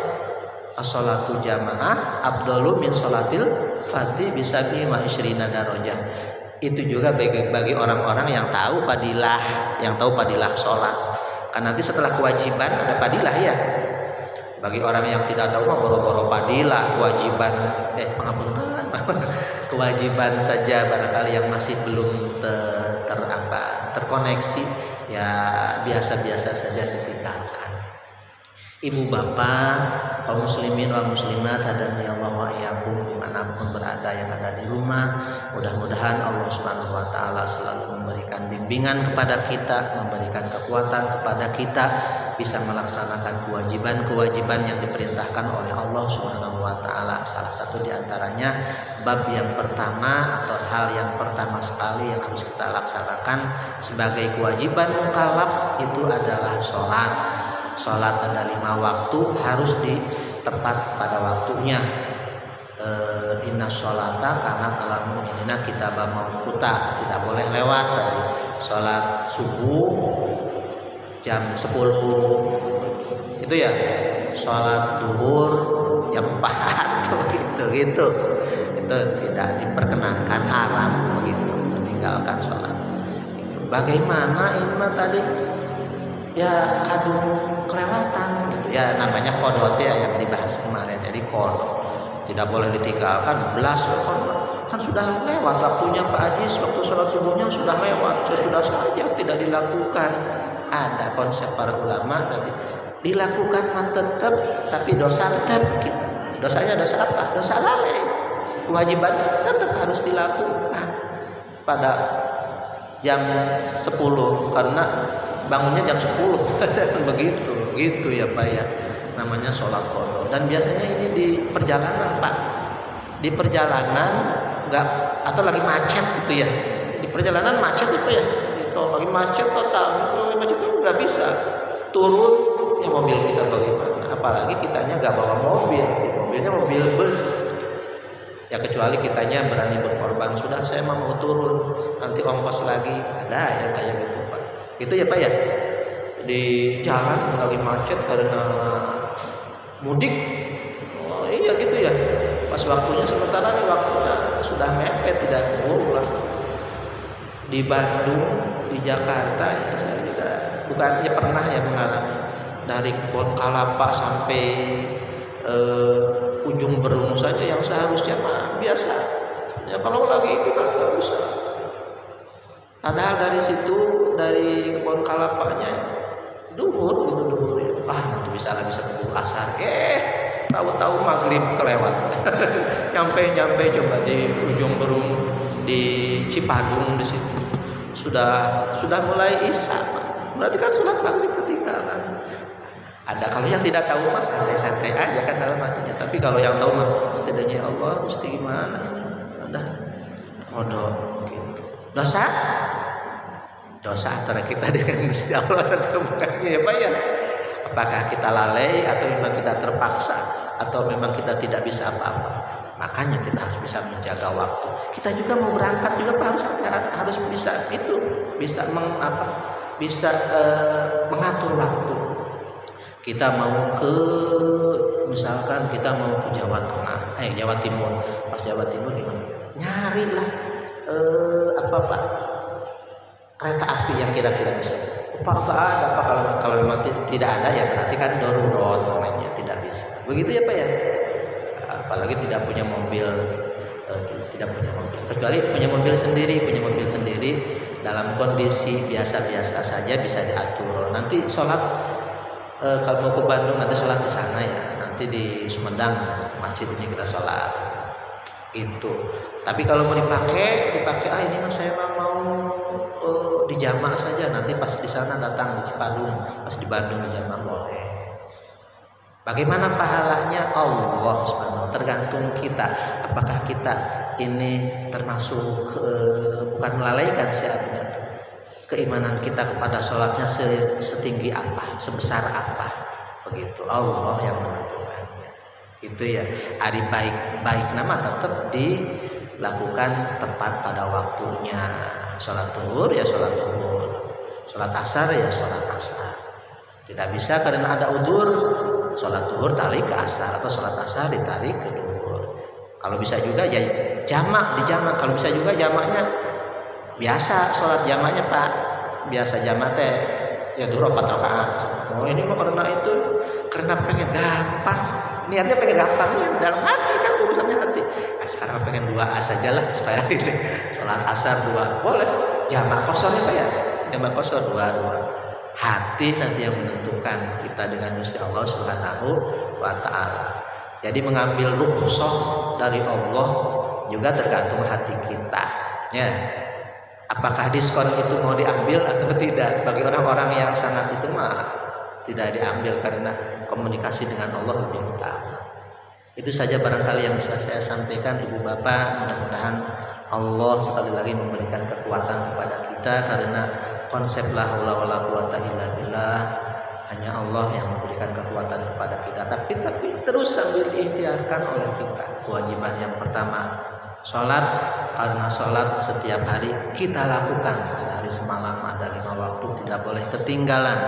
As-sholatu jamaah afdalu min sholatil fardhi bisabi wa isyrina darajah. Itu juga bagi orang-orang yang tahu fadilah, sholat. Kan nanti setelah kewajiban ada fadilah ya. Bagi orang yang tidak tahu mah boro-boro fadilah, kewajiban kewajiban saja barangkali yang masih belum terkoneksi ya, biasa-biasa saja ditinggalkan. Ibu bapak, kaum muslimin wal muslimat, hadani Allah wa iyyakum, dimanapun berada yang ada di rumah, mudah-mudahan Allah Subhanahu wa taala selalu memberikan bimbingan kepada kita, memberikan kekuatan kepada kita bisa melaksanakan kewajiban-kewajiban yang diperintahkan oleh Allah Subhanahu wa taala. Salah satu di antaranya bab yang pertama atau hal yang pertama sekali yang harus kita laksanakan sebagai kewajiban mukallaf itu adalah sholat. Sholat ada 5 waktu, harus tepat pada waktunya. Inna sholata karena alal mu'minina kitabam mawquta, tidak boleh lewat tadi. Sholat subuh jam 10 itu ya, sholat duhur jam 4 gitu. Itu tidak diperkenankan, haram begitu meninggalkan sholat. Bagaimana ini mah tadi ya kadung kelewatan gitu ya, namanya qodot ya yang dibahas kemarin. Jadi qodot tidak boleh ditinggalkan, belas kan sudah lewat waktunya Pak Ajis, waktu sholat subuhnya sudah lewat, sudah saja tidak dilakukan. Ada konsep para ulama tadi, dilakukan mah tetap, tapi dosa tetap gitu. Dosanya dosa apa? Dosa lalai. Kewajiban tetap harus dilakukan pada jam 10 karena bangunnya jam 10 begitu gitu ya Pak ya, namanya sholat qadha. Dan biasanya ini di perjalanan Pak, di perjalanan enggak, atau lagi macet gitu ya, di perjalanan macet itu ya, itu lagi macet total, kalau lagi macet itu nggak bisa turun ya, mobil kita bagaimana, apalagi kitanya nggak bawa mobil, di mobilnya mobil bus ya, kecuali kitanya berani berkorban, sudah saya mau turun nanti ongkos lagi, ada ya kayak gitu Pak. Itu ya Pak ya, di jalan lagi macet karena mudik. Oh iya gitu ya, pas waktunya, sementara nih waktunya sudah mepet, tidak keburu lah. Di Bandung, di Jakarta ya, saya juga bukannya pernah ya mengalami dari kebun kelapa sampai ujung Berung saja yang seharusnya mah biasa ya, kalau lagi itu kan nggak usah. Padahal dari situ, dari kebun kelapanya duhur ya, nanti bisa keburu asar, tahu-tahu maghrib kelewat. nyampe coba di ujung Berung, di Cipadung, di situ sudah mulai isya, berarti kan sholat maghrib ketinggalan. Ada kalau yang tidak tahu mah santai-santai aja kan dalam hatinya, tapi kalau yang tahu mah setidaknya ya Allah mesti gimana ini, ada kodok gitu. Dosa antara kita dengan Gusti Allah atau bukannya ya Pak ya. Apakah kita lalai atau memang kita terpaksa atau memang kita tidak bisa apa-apa. Makanya kita harus bisa menjaga waktu. Kita juga mau berangkat juga Pak, harus bisa itu, bisa mengatur waktu. Kita mau misalkan kita mau ke Jawa Timur. Pas Jawa Timur gimana? Nyarilah Pak, kereta api yang kira-kira bisa. Apa ada Pak, kalau memang tidak ada ya berarti kan darurat namanya, tidak bisa. Begitu ya Pak ya. Apalagi tidak punya mobil, kecuali punya mobil sendiri dalam kondisi biasa-biasa saja bisa diatur. Nanti sholat kalau mau ke Bandung nanti sholat di sana ya, nanti di Sumedang masjid ini kita sholat itu. Tapi kalau mau dipakai ini mas saya mau di jamaah saja, nanti pas di sana datang di Cipadung, pas di Bandung di jamaah boleh. Bagaimana pahalanya? Allah Subhanahu, tergantung kita. Apakah kita ini termasuk bukan melalaikan sih artinya, keimanan kita kepada sholatnya setinggi apa, sebesar apa, begitu. Allah yang menentukannya. Itu ya. Ari baik nama tetap dilakukan tepat pada waktunya. Sholat zuhur ya sholat zuhur, sholat asar ya sholat asar. Tidak bisa karena ada udzur sholat zuhur tarik ke asar atau sholat asar ditarik ke zuhur. Kalau bisa juga ya jamak dijamak. Kalau bisa juga jamaknya biasa, sholat jamaknya Pak biasa jamak teh ya zuhur 4 rakaat. Oh ini mah karena pengen gampang, niatnya pengen gampang ya, dalam hati kan urusannya hati. Nah, sekarang pengen 2 saja lah supaya ini sholat asar 2 boleh, jamak kosongnya Pak ya, jamak kosong 2. Hati nanti yang menentukan kita dengan Gusti Allah Subhanahu wa Ta'ala. Jadi mengambil rukhsah dari Allah juga tergantung hati kita ya. Apakah diskon itu mau diambil atau tidak? Bagi orang-orang yang sangat itu mah tidak diambil karena komunikasi dengan Allah lebih utama. Itu saja barangkali yang bisa saya sampaikan Ibu Bapak. Mudah-mudahan Allah sekali lagi memberikan kekuatan kepada kita, karena konsep la haula wala quwata illa billah, hanya Allah yang memberikan kekuatan kepada kita. Tapi terus sambil diikhtiarkan oleh kita. Kewajiban yang pertama sholat, karena sholat setiap hari kita lakukan sehari semalam, ada 5 waktu, tidak boleh ketinggalan,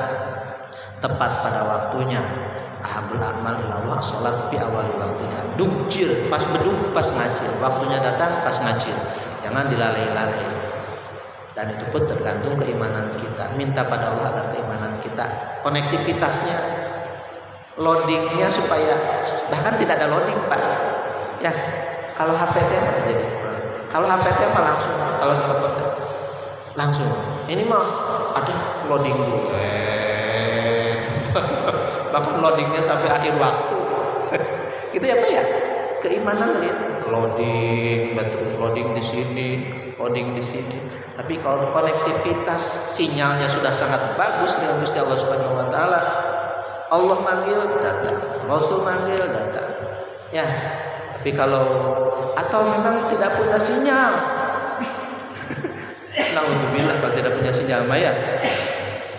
tepat pada waktunya. Ahabul amal ilallah sholat fi awali waktunya, dukcir pas beduk pas ngacir, waktunya datang pas ngacir, jangan dilalai-lalai. Dan itu pun tergantung keimanan kita. Minta pada Allah agar keimanan kita, konektivitasnya, loadingnya supaya bahkan tidak ada loading Pak ya. Kalau HPT mah jadi, kalau HPT mah langsung, kalau telepon langsung. Ini mah ada loading dulu, bahkan loadingnya sampai akhir waktu. Gitu ya Pak ya. Keimanan itu loading, betul, loading di sini, loading di sini. Tapi kalau konektivitas sinyalnya sudah sangat bagus dengan Gusti Allah Subhanahu wa Ta'ala, Allah manggil datang, Rasul manggil datang ya. Tapi kalau atau memang tidak punya sinyal, alhamdulillah kalau tidak punya sinyal Pak ya,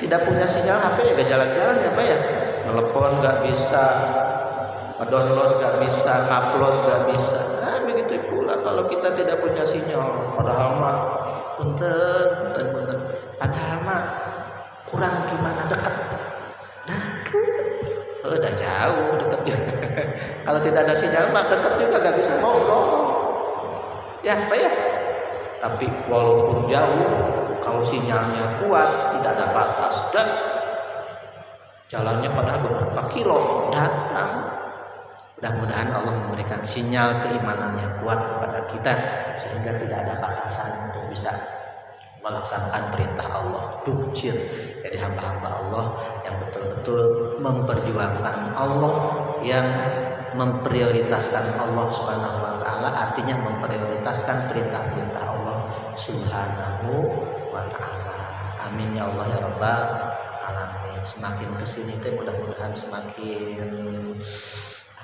tidak punya sinyal, HP nggak jalan-jalan ya Pak ya, telepon nggak bisa, download nggak bisa, upload nggak bisa. Nah begitu pula kalau kita tidak punya sinyal, padahal mah punten, padahal mah kurang gimana dekat. Nah udah jauh dekat juga. Kalau tidak ada sinyal mah dekat juga gak bisa ngobrol ya Pak ya. Tapi walaupun jauh, kalau sinyalnya kuat, tidak ada batas dan jalannya pada beberapa kilo datang. Mudah-mudahan Allah memberikan sinyal keimanan yang kuat kepada kita sehingga tidak ada batasan untuk bisa melaksanakan perintah Allah, dukcir, jadi hamba-hamba Allah yang betul-betul memperjuangkan Allah, yang memprioritaskan Allah Subhanahu wa Ta'ala, artinya memprioritaskan perintah-perintah Allah Subhanahu wa Ta'ala. Amin ya Allah ya Rabbal alamin. Semakin kesini teh mudah-mudahan semakin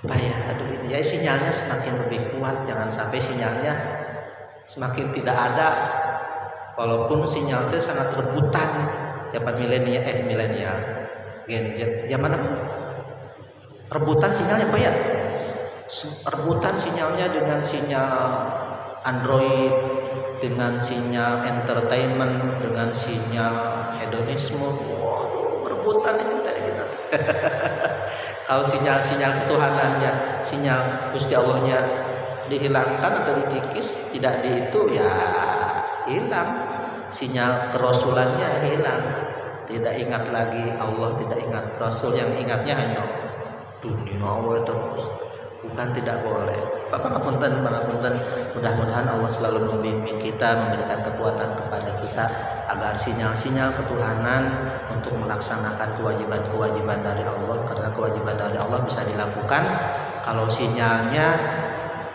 apa ya, ini ya sinyalnya semakin lebih kuat, jangan sampai sinyalnya semakin tidak ada. Walaupun sinyal itu sangat rebutan, zaman milenial, Gen Z, zaman apa? Rebutan sinyalnya Pak ya, rebutan sinyalnya dengan sinyal Android, dengan sinyal entertainment, dengan sinyal hedonisme. Waduh, rebutan ini tadi kita. Kalau sinyal-sinyal ketuhanannya, sinyal Gusti Allahnya dihilangkan atau dikikis, tidak di itu ya hilang, sinyal kerasulannya hilang, tidak ingat lagi Allah, tidak ingat Rasul, yang ingatnya hanya dunia terus. Bukan tidak boleh. Pangapunten. Mudah-mudahan Allah selalu membimbing kita, memberikan kekuatan kepada kita agar sinyal-sinyal ketuhanan untuk melaksanakan kewajiban-kewajiban dari Allah, karena kewajiban dari Allah bisa dilakukan kalau sinyalnya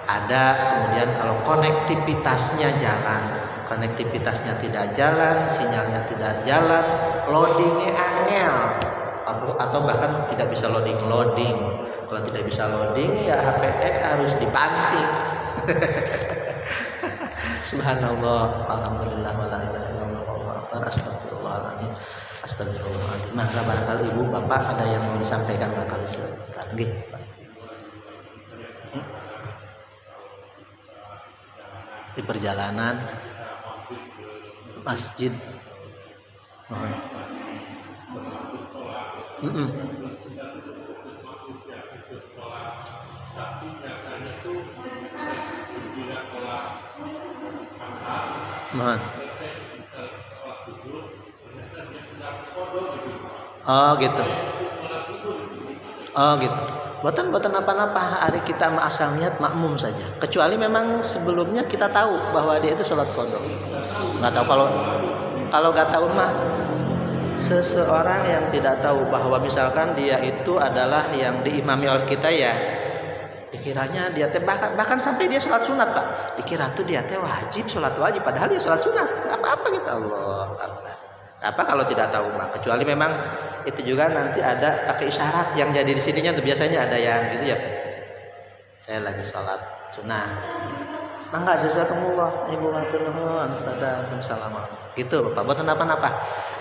ada, kemudian kalau konektivitasnya jalan. Konektivitasnya tidak jalan, sinyalnya tidak jalan, loadingnya angel, atau bahkan tidak bisa loading, Kalau tidak bisa loading ya HPE harus dipanting. Subhanallah, alhamdulillah, wala ilaha illallah, wallahu akbar, astagfirullahaladzim, astagfirullahaladzim. Maka barangkali ibu bapak ada yang mau disampaikan barangkali sebentar, nggih. Di perjalanan masjid. Mohon. Oh gitu. Oh gitu. Buatan apa-apa, hari kita asal niat makmum saja. Kecuali memang sebelumnya kita tahu bahwa dia itu sholat qadha. Nggak tahu, kalau nggak tahu mah, seseorang yang tidak tahu bahwa misalkan dia itu adalah yang diimami oleh kita ya, dikiranya dia teh bahkan sampai dia sholat sunat Pak, dikira tuh dia teh wajib sholat wajib, padahal dia sholat sunat. Apa gitu, Allah Akbar. Apa kalau tidak tahu mah, kecuali memang itu juga nanti ada pakai isyarat yang jadi di sininya tuh biasanya ada yang gitu ya, saya lagi sholat sunnah, mangga jazakumullah ibu matur nuhun ustadzah salam gitu Bapak, buat apa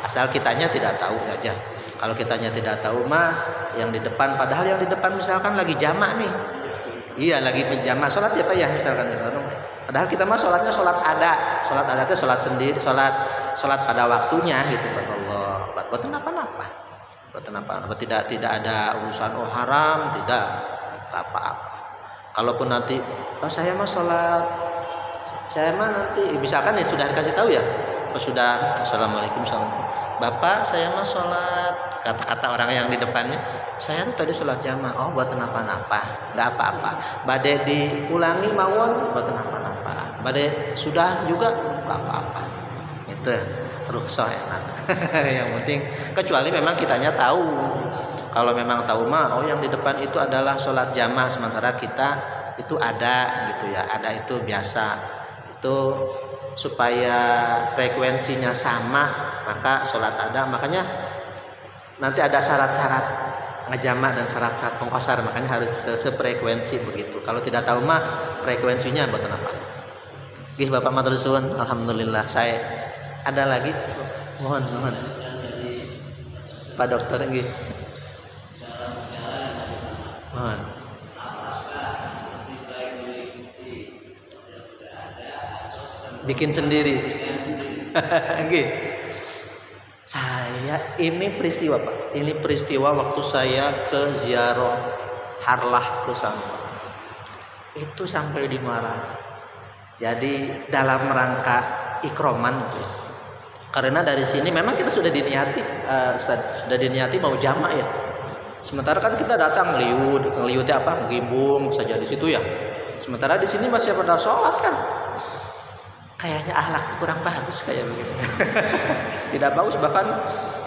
asal kitanya tidak tahu saja. Kalau kitanya tidak tahu mah yang di depan, padahal yang di depan misalkan lagi jamak nih, iya lagi menjamak sholat ya Pak ya misalkan ya, padahal kita mah sholatnya sholat ada itu sholat sendiri, sholat pada waktunya gitu. Allah buat apa tidak ada urusan haram, tidak apa-apa. Kalaupun nanti saya mah nanti misalkan ya sudah dikasih tahu ya, sudah assalamualaikum Bapak saya mah sholat, kata orang yang di depannya, saya tuh tadi sholat jamaah. Oh buat nggak apa-apa, badai diulangi mawon buat napa, badai sudah juga nggak apa-apa, itu rukhsah enak. Yang penting kecuali memang kitanya tahu. Kalau memang tahu mah, oh yang di depan itu adalah sholat jamaah, sementara kita itu ada gitu ya, ada itu biasa, itu supaya frekuensinya sama, maka sholat ada, makanya nanti ada syarat-syarat ngejamak dan syarat-syarat pengkosar, makanya harus sefrekuensi begitu. Kalau tidak tahu mah frekuensinya buat apa. Gih Bapak matur suwun, alhamdulillah. Saya ada lagi, mohon Pak Dokter gih. Mohon. Bikin sendiri. Gih. Saya ini peristiwa Pak. Ini peristiwa waktu saya ke ziarah Harlah ke sana. Itu sampai di Marang. Jadi dalam rangka ikroman gitu. Karena dari sini memang kita sudah diniati mau jamak ya. Sementara kan kita datang ngeliutnya apa, ngimbung saja di situ ya. Sementara di sini masih pada sholat kan. Kayaknya akhlak kurang bagus kayak begitu. Tidak bagus, bahkan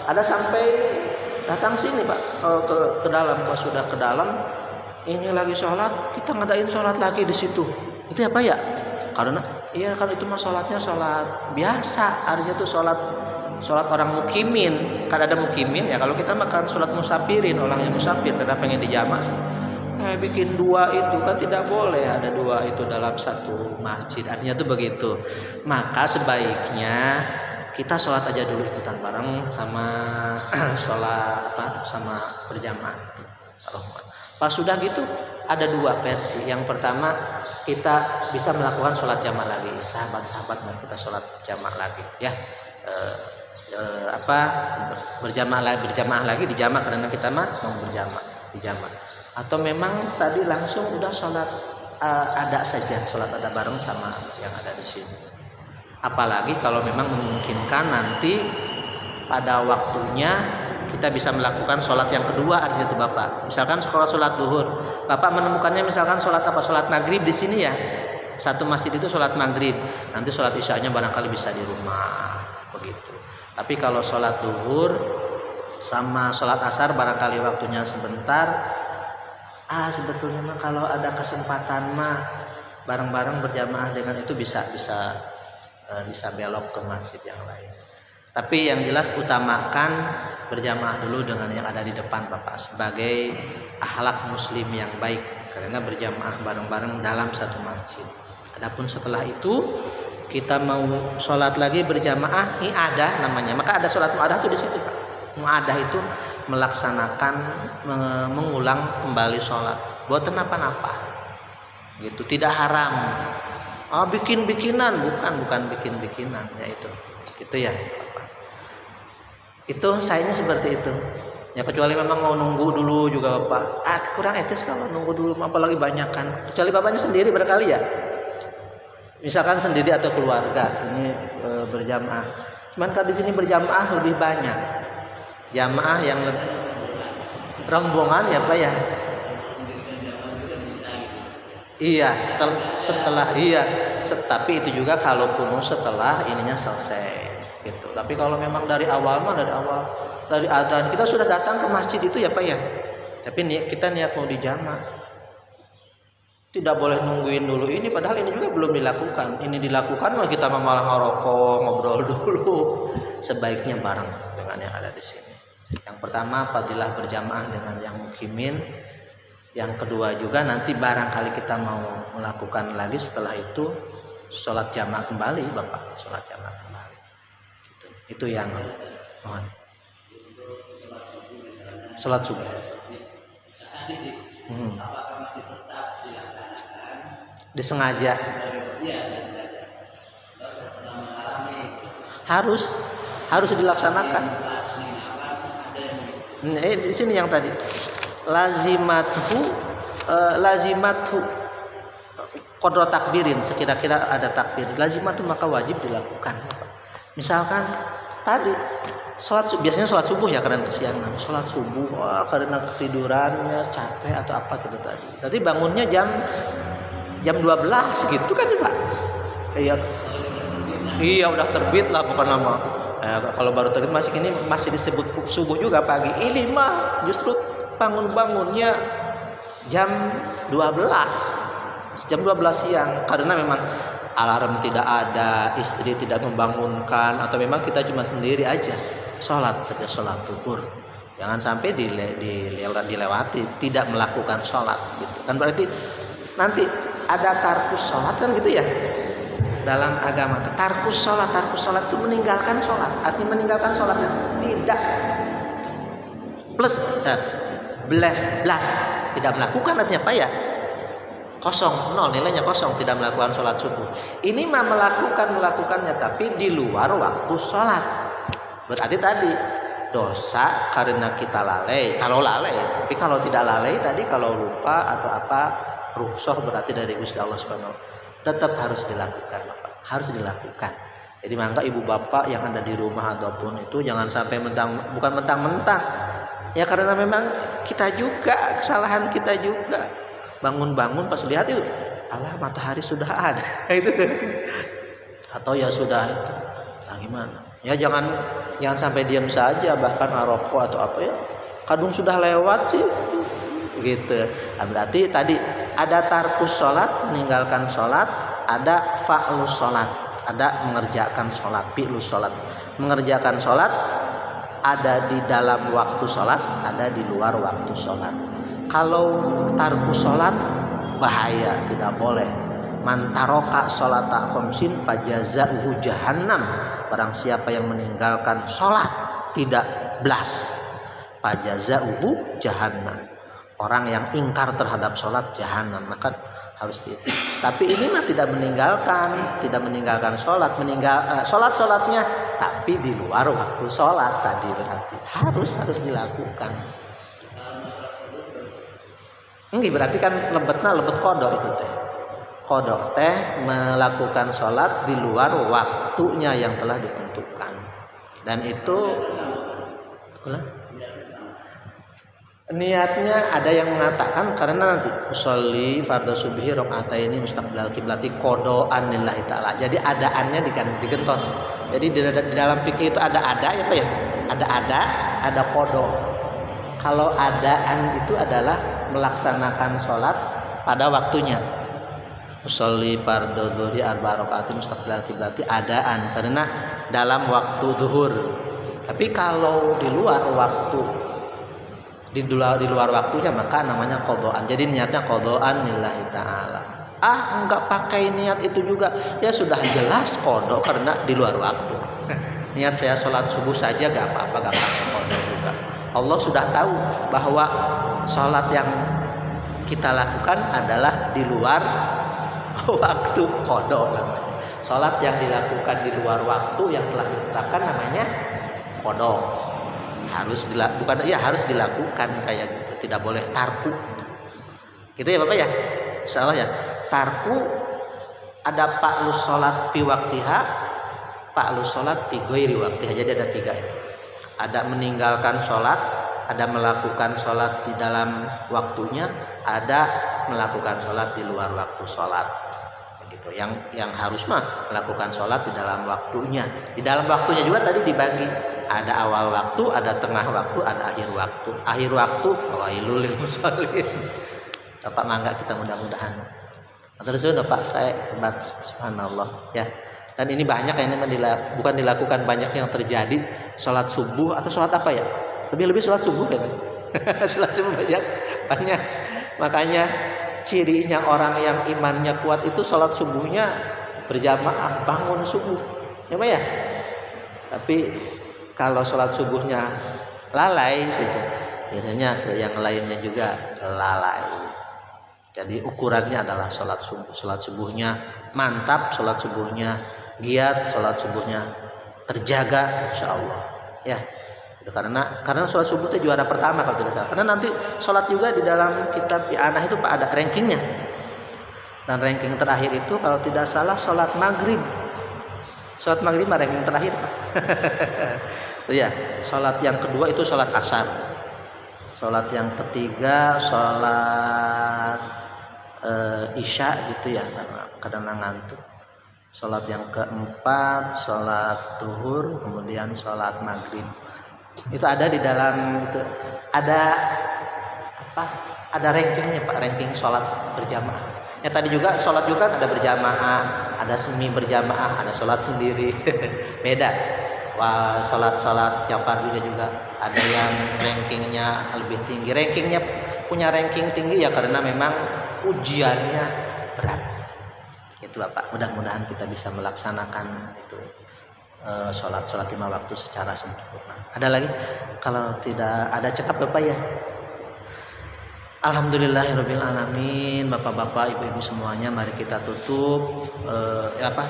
ada sampai datang sini Pak, ke dalam, pas sudah ke dalam ini lagi sholat, kita ngadain sholat lagi di situ. Itu apa ya? Karena iya kan itu mah sholatnya sholat biasa, artinya tuh sholat orang mukimin. Kan ada mukimin ya, kalau kita makan sholat musafirin, orang yang musafir karena pengen dijamak. Bikin dua itu kan tidak boleh, ada dua itu dalam satu masjid, artinya tuh begitu. Maka sebaiknya kita sholat aja dulu ikutan bareng sama sholat sama berjamaah. Pas sudah gitu ada dua versi. Yang pertama kita bisa melakukan sholat jamaah lagi, sahabat-sahabat mari kita sholat jamaah lagi ya. Berjamaah lagi dijamak karena kita mah mau dijamak. Atau memang tadi langsung udah sholat ada saja, sholat ada bareng sama yang ada di sini. Apalagi kalau memang memungkinkan nanti pada waktunya kita bisa melakukan sholat yang kedua, artinya itu Bapak. Misalkan sholat duhur, Bapak menemukannya misalkan sholat maghrib di sini ya. Satu masjid itu sholat maghrib, nanti sholat isyanya barangkali bisa di rumah begitu. Tapi kalau sholat duhur sama sholat asar barangkali waktunya sebentar. Sebetulnya mah kalau ada kesempatan mah bareng-bareng berjamaah dengan itu bisa belok ke masjid yang lain. Tapi yang jelas utamakan berjamaah dulu dengan yang ada di depan Bapak sebagai akhlak muslim yang baik, karena berjamaah bareng-bareng dalam satu masjid. Adapun setelah itu kita mau sholat lagi berjamaah, i'adah namanya. Maka ada sholat mu'adah itu di situ Pak. Mu'adah itu melaksanakan mengulang kembali sholat. Buat kenapa-napa. Gitu, tidak haram. Oh, bikin-bikinan, bukan bikin-bikinan ya itu. Gitu ya Bapak. Itu sayanya seperti itu. Ya kecuali memang mau nunggu dulu juga Bapak. Kurang etis kalau nunggu dulu, apalagi banyak kan. Kecuali Bapaknya sendiri barangkali ya. Misalkan sendiri atau keluarga ini berjamaah. Cuman kalau di sini berjamaah lebih banyak. Jamaah yang rombongan ya Pak ya. Iya, setelah tapi itu juga kalaupun setelah ininya selesai gitu. Tapi kalau memang dari awal dari adzan kita sudah datang ke masjid itu ya Pak ya. Tapi kita niat mau dijamaah. Tidak boleh nungguin dulu ini, padahal ini juga belum dilakukan. Ini dilakukan kita malah ngerokok, ngobrol dulu. Sebaiknya bareng dengan yang ada di sini. Yang pertama fadilah berjamaah dengan yang mukimin. Yang kedua juga nanti barangkali kita mau melakukan lagi setelah itu sholat jamaah kembali Bapak, sholat jamaah kembali. Itu yang mohon. Sholat subuh. Disengaja. Harus dilaksanakan. Di sini yang tadi lazimatu qadra takbirin, sekira-kira ada takbir lazimatu maka wajib dilakukan. Misalkan tadi biasanya sholat subuh ya karena kesiangan, sholat subuh karena ketidurannya capek atau apa gitu tadi. Tadi bangunnya jam 12 gitu kan Pak. Iya udah terbit lah bukan lama. Kalau baru terbit masih disebut subuh juga pagi. Ini mah justru bangunnya jam 12 siang karena memang alarm tidak ada, istri tidak membangunkan, atau memang kita cuma sendiri aja sholat zuhur. Jangan sampai dilewati, tidak melakukan sholat gitu kan, berarti nanti ada tarkus sholat kan gitu ya dalam agama. Tarkus sholat itu meninggalkan sholat, artinya meninggalkan sholatnya tidak belas tidak melakukan, artinya apa ya, kosong, nol, nilainya kosong, tidak melakukan sholat subuh. Ini mah melakukannya tapi di luar waktu sholat. Berarti tadi dosa karena kita lalai, tapi kalau tidak lalai tadi, kalau lupa atau apa, rukhsah berarti dari Gusti Allah Subhanahu wa taala, tetap harus dilakukan Bapak, harus dilakukan. Jadi maka ibu bapak yang ada di rumah ataupun itu jangan sampai bukan mentang-mentang ya, karena memang kita juga, kesalahan kita juga. Bangun pas lihat itu, alah matahari sudah ada itu, atau ya sudah itu, gimana? Ya jangan sampai diam saja, bahkan ngerokok atau apa ya, kadung sudah lewat sih, gitu. Nah, berarti tadi ada tarkus sholat, meninggalkan sholat, ada fa'lus sholat, ada mengerjakan sholat, fi'lus sholat, mengerjakan sholat. Ada di dalam waktu sholat, ada di luar waktu sholat. Kalau tarkus sholat bahaya, tidak boleh. Man taroka sholata khamsin fajaza'uhu jahannam. Barang siapa yang meninggalkan sholat tidak belas, fajaza'uhu jahannam. Orang yang ingkar terhadap sholat jahanam, maka harus tapi ini mah tidak meninggalkan sholat, sholatnya tapi di luar waktu sholat tadi, berarti harus dilakukan. Enggak, berarti kan lebet kodok itu teh. Kodok teh melakukan sholat di luar waktunya yang telah ditentukan, dan itu niatnya ada yang mengatakan karena nanti usolli fardhu subhi rakaataini mustaqbilal qiblati qodoan lillahi taala. Jadi adaannya digentos. Jadi di dalam fikih itu ada ya Pak ya. Ada qodo. Kalau adaan itu adalah melaksanakan sholat pada waktunya. Usolli fardhu dzuhri arba'a rakaatin mustaqbilal qiblati adaan, karena dalam waktu zuhur. Tapi kalau di luar waktu, di luar waktunya, maka namanya qadhaan. Jadi niatnya qadhaan lillahi ta'ala. Enggak pakai niat itu juga, ya sudah jelas qada karena di luar waktu. Niat saya sholat subuh saja gak apa-apa, gak pakai qada juga. Allah sudah tahu bahwa sholat yang kita lakukan adalah di luar waktu qada. Sholat yang dilakukan di luar waktu yang telah ditetapkan namanya qada. Harus dilakukan kayak gitu, tidak boleh tarku. Gitu ya Bapak ya? Insyaallah ya. Tarku ada fa'lus sholat fi waqtiha, fa'lus sholat fi ghairi waqtiha. Jadi ada 3 itu. Ada meninggalkan sholat, ada melakukan sholat di dalam waktunya, ada melakukan sholat di luar waktu sholat. Begitu. Yang harus mah melakukan sholat di dalam waktunya. Di dalam waktunya juga tadi dibagi. Ada awal waktu, ada tengah waktu, ada akhir waktu. Akhir waktu wailul lil musallin. Bapak mangga kita mudah-mudahan. Terus Bapak saya hebat, subhanallah ya. Dan ini banyak yang bukan dilakukan, banyak yang terjadi sholat subuh atau sholat apa ya? Lebih sholat subuh kan? Sholat subuh banyak. Makanya cirinya orang yang imannya kuat itu sholat subuhnya berjamaah, bangun subuh. Ya Pak ya? Tapi kalau sholat subuhnya lalai saja, biasanya yang lainnya juga lalai. Jadi ukurannya adalah sholat subuh. Sholat subuhnya mantap, sholat subuhnya giat, sholat subuhnya terjaga, insya Allah. Ya, itu karena sholat subuh itu juara pertama kalau tidak salah. Karena nanti sholat juga di dalam kitab I'anah itu Pak ada rankingnya. Dan ranking terakhir itu kalau tidak salah sholat maghrib. Sholat maghrib ranking terakhir Pak. Itu ya. Sholat yang kedua itu sholat asar. Sholat yang ketiga sholat isya gitu ya, karena ngantuk. Sholat yang keempat sholat zuhur, kemudian sholat maghrib. Itu ada di dalam itu ada apa? Ada rankingnya Pak, ranking sholat berjamaah. Ya tadi juga sholat juga ada berjamaah, ada semi berjamaah, ada sholat sendiri. Beda. Wah, sholat yang fardunya juga ada yang rankingnya lebih tinggi. Rankingnya punya ranking tinggi ya karena memang ujiannya berat. Itu Bapak, mudah-mudahan kita bisa melaksanakan itu sholat 5 waktu secara sempurna. Ada lagi? Kalau tidak ada cekap Bapak ya. Alhamdulillahirabbil alamin. Bapak-bapak, ibu-ibu semuanya, mari kita tutup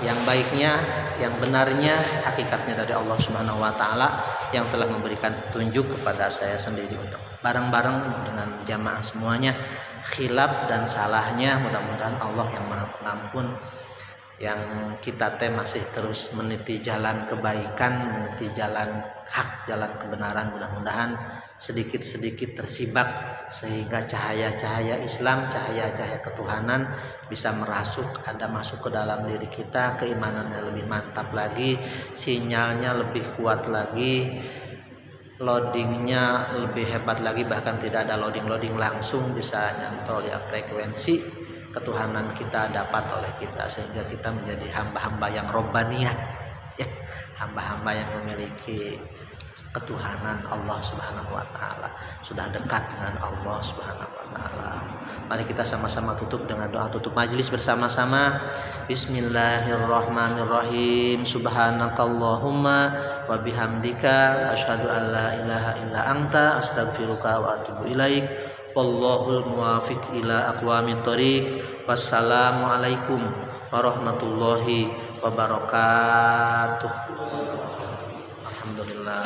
yang baiknya, yang benarnya, hakikatnya dari Allah Subhanahu wa taala yang telah memberikan petunjuk kepada saya sendiri untuk bareng-bareng dengan jamaah semuanya. Khilaf dan salahnya mudah-mudahan Allah yang Maha Pengampun, yang kita masih terus meniti jalan kebaikan, meniti jalan hak, jalan kebenaran, mudah-mudahan sedikit-sedikit tersibak sehingga cahaya-cahaya Islam, cahaya-cahaya ketuhanan bisa masuk ke dalam diri kita, keimanannya lebih mantap lagi, sinyalnya lebih kuat lagi, loadingnya lebih hebat lagi, bahkan tidak ada loading langsung, bisa nyantol ya frekuensi ketuhanan kita dapat oleh kita sehingga kita menjadi hamba-hamba yang robbaniyah ya, hamba-hamba yang memiliki ketuhanan Allah Subhanahu wa taala, sudah dekat dengan Allah Subhanahu wa taala. Mari kita sama-sama tutup dengan doa tutup majelis bersama-sama. Bismillahirrahmanirrahim. Subhanakallahumma wa bihamdika asyhadu an la ilaha illa anta astaghfiruka wa atubu ilaik. Wallahul muwafiq ila aqwamit thoriq. Wassalamualaikum warahmatullahi wabarakatuh. Alhamdulillah.